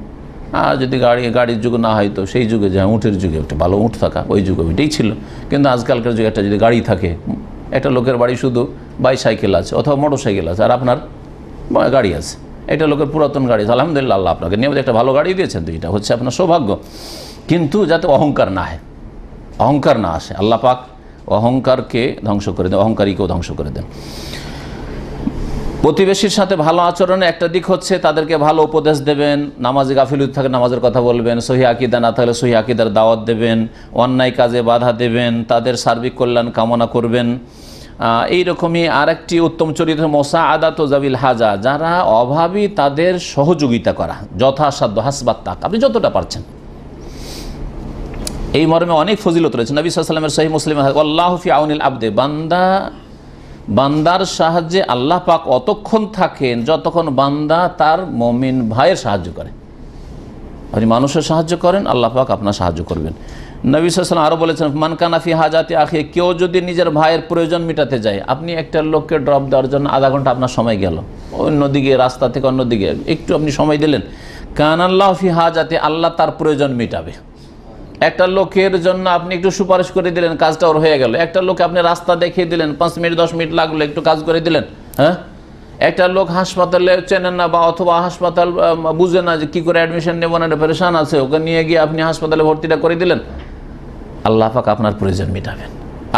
আর যদি গাড়ির যুগ না হয় তো সেই যুগে, যে উঁটের যুগে একটা ভালো উঁট থাকা, ওই যুগে ওইটাই ছিল। কিন্তু আজকালকার যুগে একটা যদি গাড়ি থাকে, একটা লোকের বাড়ি শুধু বাইসাইকেল আছে অথবা মোটর সাইকেল আছে, আর আপনার গাড়ি আছে, এটা লোকের পুরাতন গাড়ি আছে, আলহামদুলিল্লাহ, আল্লাহ আপনাকে নিয়মিত একটা ভালো গাড়ি দিয়েছেন, তো এটা হচ্ছে আপনার সৌভাগ্য। কিন্তু যাতে অহংকার না হয়, অহংকার না আসে। আল্লাহ পাক অহংকারকে ধ্বংস করে দেন, অহংকারীকেও ধ্বংস করে দেন। প্রতিবেশীর সাথে ভালো আচরণের একটা দিক হচ্ছে তাদেরকে ভালো উপদেশ দেবেন, নামাজে গাফিলতি থাকে নামাজের কথা বলবেন, সহি আকীদা না থাকলে সহি আকীদার দাওয়াত দেবেন, অন্যায় কাজে বাধা দেবেন, তাদের সার্বিক কল্যাণ কামনা করবেন। এইরকমই আরেকটি উত্তম চরিত্র মোসাআদাতু যাবিল হাজা, যারা অভাবী তাদের সহযোগিতা করা যথাসাধ্য, হাসবাত তাক, আপনি যতটা পারছেন। এই মর্মে অনেক ফজিলত রয়েছে। নবী সাল্লাল্লাহু আলাইহি ওয়াসাল্লামের সহিহ মুসলিমে আল্লাহু ফি আউনিল আবদে, বান্দার সাহায্যে আল্লাহ পাক অতক্ষণ থাকেন যতক্ষণ বান্দা তার মুমিন ভাইয়ের সাহায্য করে। আপনি মানুষের সাহায্য করেন, আল্লাহ পাক আপনার সাহায্য করবেন। নবী সাল্লাল্লাহু আলাইহি ওয়াসাল্লাম আরও বলেছেন, মান কানা ফি হাজাতি আখি, কেউ যদি নিজের ভাইয়ের প্রয়োজন মেটাতে যায়, আপনি একটা লোককে ড্রপ দেওয়ার জন্য আধা ঘন্টা আপনার সময় গেল, অন্যদিকে রাস্তা থেকে অন্যদিকে একটু আপনি সময় দিলেন, কানাল্লাহু ফি হাজাতি, আল্লাহ তার প্রয়োজন মেটাবে। একটা লোকের জন্য আপনি একটু সুপারিশ করে দিলেন, কাজটা ওর হয়ে গেল। একটা লোক আপনি রাস্তা দেখিয়ে দিলেন, 5 মিনিট 10 মিনিট লাগলো, একটু কাজ করে দিলেন। হ্যাঁ, একটা লোক হাসপাতালে চেনেন না বা অথবা হাসপাতাল বুঝে না যে কী করে অ্যাডমিশন নেব না, পেরেশান আছে, ওকে নিয়ে গিয়ে আপনি হাসপাতালে ভর্তিটা করে দিলেন, আল্লাহ পাক আপনার প্রয়োজন মেটাবেন।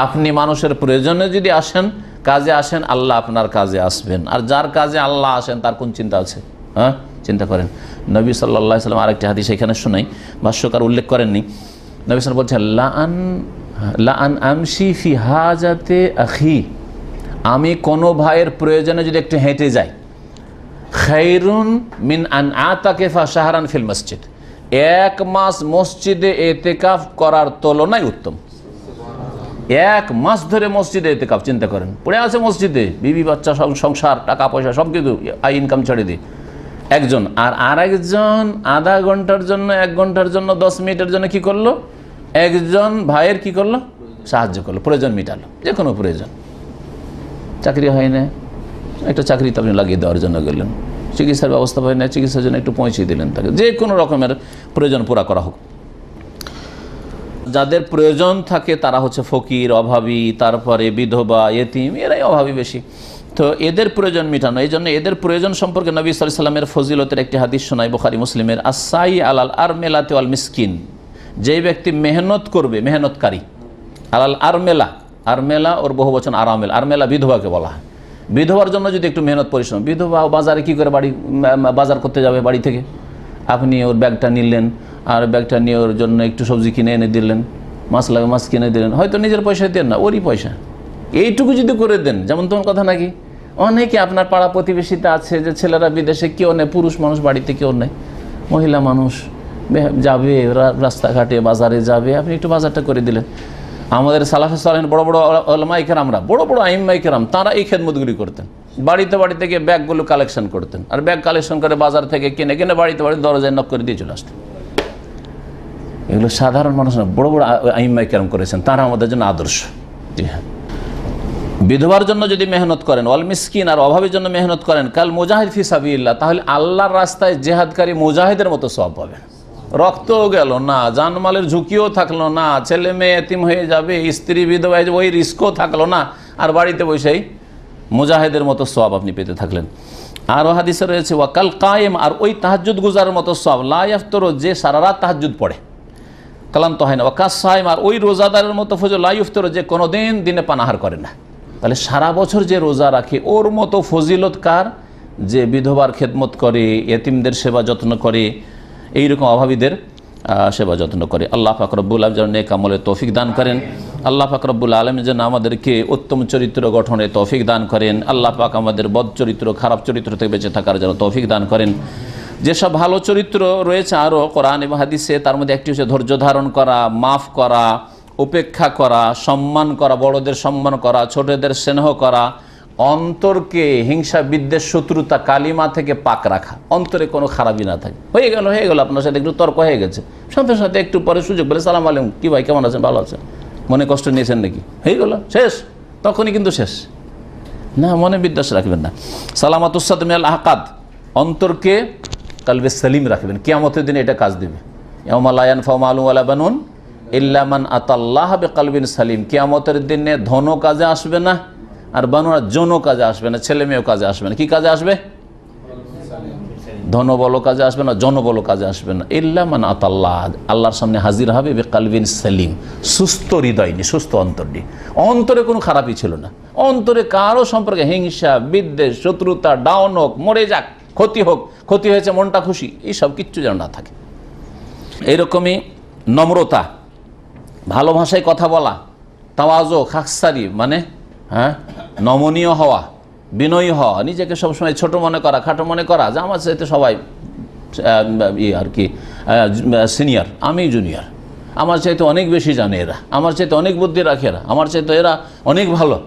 আপনি মানুষের প্রয়োজনে যদি আসেন, কাজে আসেন, আল্লাহ আপনার কাজে আসবেন। আর যার কাজে আল্লাহ আসেন তার কোন চিন্তা আছে? হ্যাঁ, চিন্তা করেন। নবী সাল্লাল্লাহু আলাইহি ওয়াসাল্লাম আরেকটি হাদিস এখানে শোনাই, ভাষ্যকার উল্লেখ করেননি। নবী সাল্লাল্লাহু বলছেন, লা আন আমশি ফি হাজাতে আখি, আমি কোনো ভাইয়ের প্রয়োজনে যদি একটু হেঁটে যাই, খায়রুন মিন আন আতাকিফা শাহরান ফিল মসজিদ, 1 মাস মসজিদে এতেকাফ করার তুলনায় উত্তম। 1 মাস ধরে মসজিদে এতেকাফ, চিন্তা করেন, পড়ে আছে মসজিদে, বিবি বাচ্চা সংসার, টাকা পয়সা সব কিছু ইনকাম ছেড়ে দিই একজন, আর আরেকজন আধা ঘন্টার জন্য, 1 ঘন্টার জন্য, 10 মিনিটের জন্য কি করলো? একজন ভাইয়ের কি করলো? সাহায্য করলো, প্রয়োজন মিটালো, যে কোনো প্রয়োজন। চাকরি হয় না, একটা চাকরিতে আপনি লাগিয়ে দেওয়ার জন্য গেলেন, চিকিৎসার ব্যবস্থা হয় না, চিকিৎসার জন্য একটু পৌঁছে দিলেন তাকে, যে কোনো রকমের প্রয়োজন পুরা করা হোক। যাদের প্রয়োজন থাকে তারা হচ্ছে ফকির, অভাবী, তারপরে বিধবা, ইয়েতিম, এরাই অভাবী বেশি। তো এদের প্রয়োজন মেটানো, এই জন্য এদের প্রয়োজন সম্পর্কে নবী সাল্লাল্লাহু আলাইহি ওয়াসাল্লামের ফজিলতের একটি হাদিস শোনায় বুখারী মুসলিমের, আসাই আলাল আরমেলাতি ওয়াল মিসকিন, যেই ব্যক্তি মেহনত করবে, মেহনতকারী, আলাল আরমেলা, আরমেলা ওর বহু বচন আরামেল, আরমেলা বিধবাকে বলা হয়। বিধবার জন্য যদি একটু মেহনত পরিশ্রম, বিধবা বাজারে কি করে বাজার করতে যাবে বাড়ি থেকে, আপনি ওর ব্যাগটা নিলেন, আর ব্যাগটা নিয়ে ওর জন্য একটু সবজি কিনে এনে দিলেন, মাছ লাগে মাছ কিনে দিলেন, হয়তো নিজের পয়সায় দেন না, ওরই পয়সা, এইটুকু যদি করে দেন, যেমন তোমার কথা নাকি অনেকে আপনার পাড়া প্রতিবেশীতে আছে যে ছেলেরা বিদেশে, কেউ নেই, পুরুষ মানুষ বাড়িতে কেউ নেই, মহিলা মানুষ যাবে রাস্তাঘাটে, বাজারে যাবে, আপনি একটু বাজারটা করে দিলেন। আমাদের সালাফে সালেহিন বড় বড় উলামায়ে কেরামরা, বড় বড় আইম্মায়ে কেরাম, তারা এই খেদমতগুলি করতেন, বাড়িতে বাড়িতে গিয়ে ব্যাগগুলো কালেকশন করতেন, আর ব্যাগ কালেকশন করে বাজার থেকে কিনে কিনে বাড়িতে দরজায় নক করে দিয়ে চলে আসতেন। এগুলো সাধারণ মানুষ না, বড় বড় আইম্মায়ে কেরাম করেছেন, তারা আমাদের জন্য আদর্শ। জি হ্যাঁ, বিধবার জন্য যদি মেহনত করেন, ওয়াল মিসকিন, আর অভাবের জন্য মেহনত করেন, কাল মুজাহিদ ফি সাবিলিল্লাহ, তাহলে আল্লাহর রাস্তায় জিহাদকারী মুজাহিদের মতো সওয়াব পাবেন। রক্তও গেল না, জানমালের ঝুঁকিও থাকলো না, ছেলে মেয়ে এতিম হয়ে যাবে, স্ত্রী বিধবা হয়ে যাবে, ওই রিস্কও থাকলো না, আর বাড়িতে বসেই মুজাহিদের মতো সওয়াব আপনি পেতে থাকলেন। আরও হাদিসে রয়েছে, ওয়াকাল কায়েম, আর ওই তাহাজ্জুদ গুজারের মতো সওয়াব, লা ইয়াফতর, যে সারা রাত তাহাজ্জুদ পড়ে, ক্লান্ত হয় না, ওয়াকাস সাইম, আর ওই রোজাদারের মতো ফজল, লা ইফতর, যে কোনোদিন দিনে পানাহার করে না। তাহলে সারা বছর যে রোজা রাখে, ওর মতো ফজিলত কার? যে বিধবার খেদমত করে, এতিমদের সেবা যত্ন করে, এইরকম অভাবীদের সেবা যত্ন করে। আল্লাহ পাক রব্বুল আলামিন যেন নেক আমলে তৌফিক দান করেন। আল্লাহ পাক রব্বুল আলামিন যেন আমাদেরকে উত্তম চরিত্র গঠনে তৌফিক দান করেন। আল্লাহ পাক আমাদের বদ চরিত্র, খারাপ চরিত্র থেকে বেঁচে থাকার যেন তৌফিক দান করেন। যেসব ভালো চরিত্র রয়েছে আরও কোরআন এবং হাদিসে, তার মধ্যে একটি হচ্ছে ধৈর্য ধারণ করা, মাফ করা, উপেক্ষা করা, সম্মান করা, বড়দের সম্মান করা, ছোটদের স্নেহ করা, অন্তরকে হিংসা, বিদ্বেষ, শত্রুতা, কালিমা থেকে পাক রাখা, অন্তরে কোনো খারাপই না থাকে। হয়ে গেল আপনার সাথে একটু তর্ক হয়ে গেছে, সাথে সাথে একটু পরে সুযোগ বলে সালাম আলাইকুম, কি ভাই কেমন আছেন, ভালো আছেন, মনে কষ্ট নিয়েছেন নাকি, হয়ে গেল, শেষ, তখনই কিন্তু শেষ না, মনে বিদ্বেষ রাখবেন না। সালামাতুসাদ মিনাল আহকাদ, অন্তরকে কালবে সালিম রাখবেন, কিয়ামতের দিনে এটা কাজ দেবে। ইয়াউমা লা ইয়ানফাউ মালুন ওয়ালা বানুন ইল্লা মান আতাল্লাহ বিকলবিন সালিম, কিয়ামতের দিনে ধনও কাজে আসবে না, আর বানুরা জনও কাজে আসবে না, ছেলে মেয়েও কাজে আসবে না। কি কাজে আসবে? ধনবল কাজে আসবে না, জনবল কাজে আসবে না। ইল্লা মান আতাল্লাহ, আল্লাহর সামনে হাজির হবে বিকালবিন সালিম, সুস্থ হৃদয় নিয়ে, সুস্থ অন্তর নিয়ে। অন্তরে কোনো খারাপই ছিল না, অন্তরে কারো সম্পর্কে হিংসা, বিদ্বেষ, শত্রুতা, ডাউন হোক, মরে যাক, ক্ষতি হোক, ক্ষতি হয়েছে মনটা খুশি, এইসব কিচ্ছু যেন না থাকে। এইরকমই নম্রতা, ভালো ভাষায় কথা বলা, তাওয়াজু, খাকসারি মানে নমনীয় হওয়া, বিনয়ী হওয়া, নিজেকে সবসময় ছোট মনে করা, খাটো মনে করা, যে আমার চাইতে সবাই আর কি সিনিয়র, আমি জুনিয়র, আমার চাইতে অনেক বেশি জানে এরা, আমার চাইতে অনেক বুদ্ধি রাখে এরা, আমার চাইতে এরা অনেক ভালো,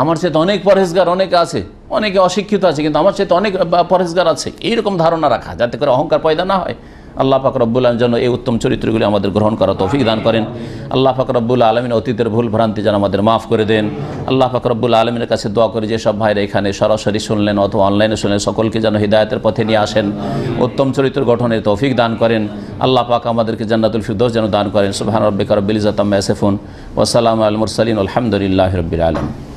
আমার চাইতে অনেক পরহেজগার অনেকে আছে, অনেকে অশিক্ষিত আছে কিন্তু আমার চাইতে অনেক পরহেজগার আছে, এইরকম ধারণা রাখা, যাতে করে অহংকার পয়দা না হয়। আল্লাহ পাক রব্বুল আলামিন যেন এই উত্তম চরিত্রগুলি আমাদের গ্রহণ করা তৌফিক দান করেন। আল্লাহ পাক রব্বুল আলামিন অতীতের ভুল ভ্রান্তি যেন আমাদের মাফ করে দেন। আল্লাহ পাক রব্বুল আলামিনের কাছে দোয়া করি যে সব ভাইরা এখানে সরাসরি শুনলেন অথবা অনলাইনে শুনলেন, সকলকে যেন হিদায়াতের পথে নিয়ে আসেন, উত্তম চরিত্র গঠনের তৌফিক দান করেন। আল্লাহ পাক আমাদেরকে জান্নাতুল ফিরদৌস যেন দান করেন। সুবহান রাব্বিকা রাব্বিল ইজ্জাতি আম্মা ইয়াসিফুন ওয়া সালামু আলাল মুরসালিন আলহামদুলিল্লাহি রাব্বিল আলামিন।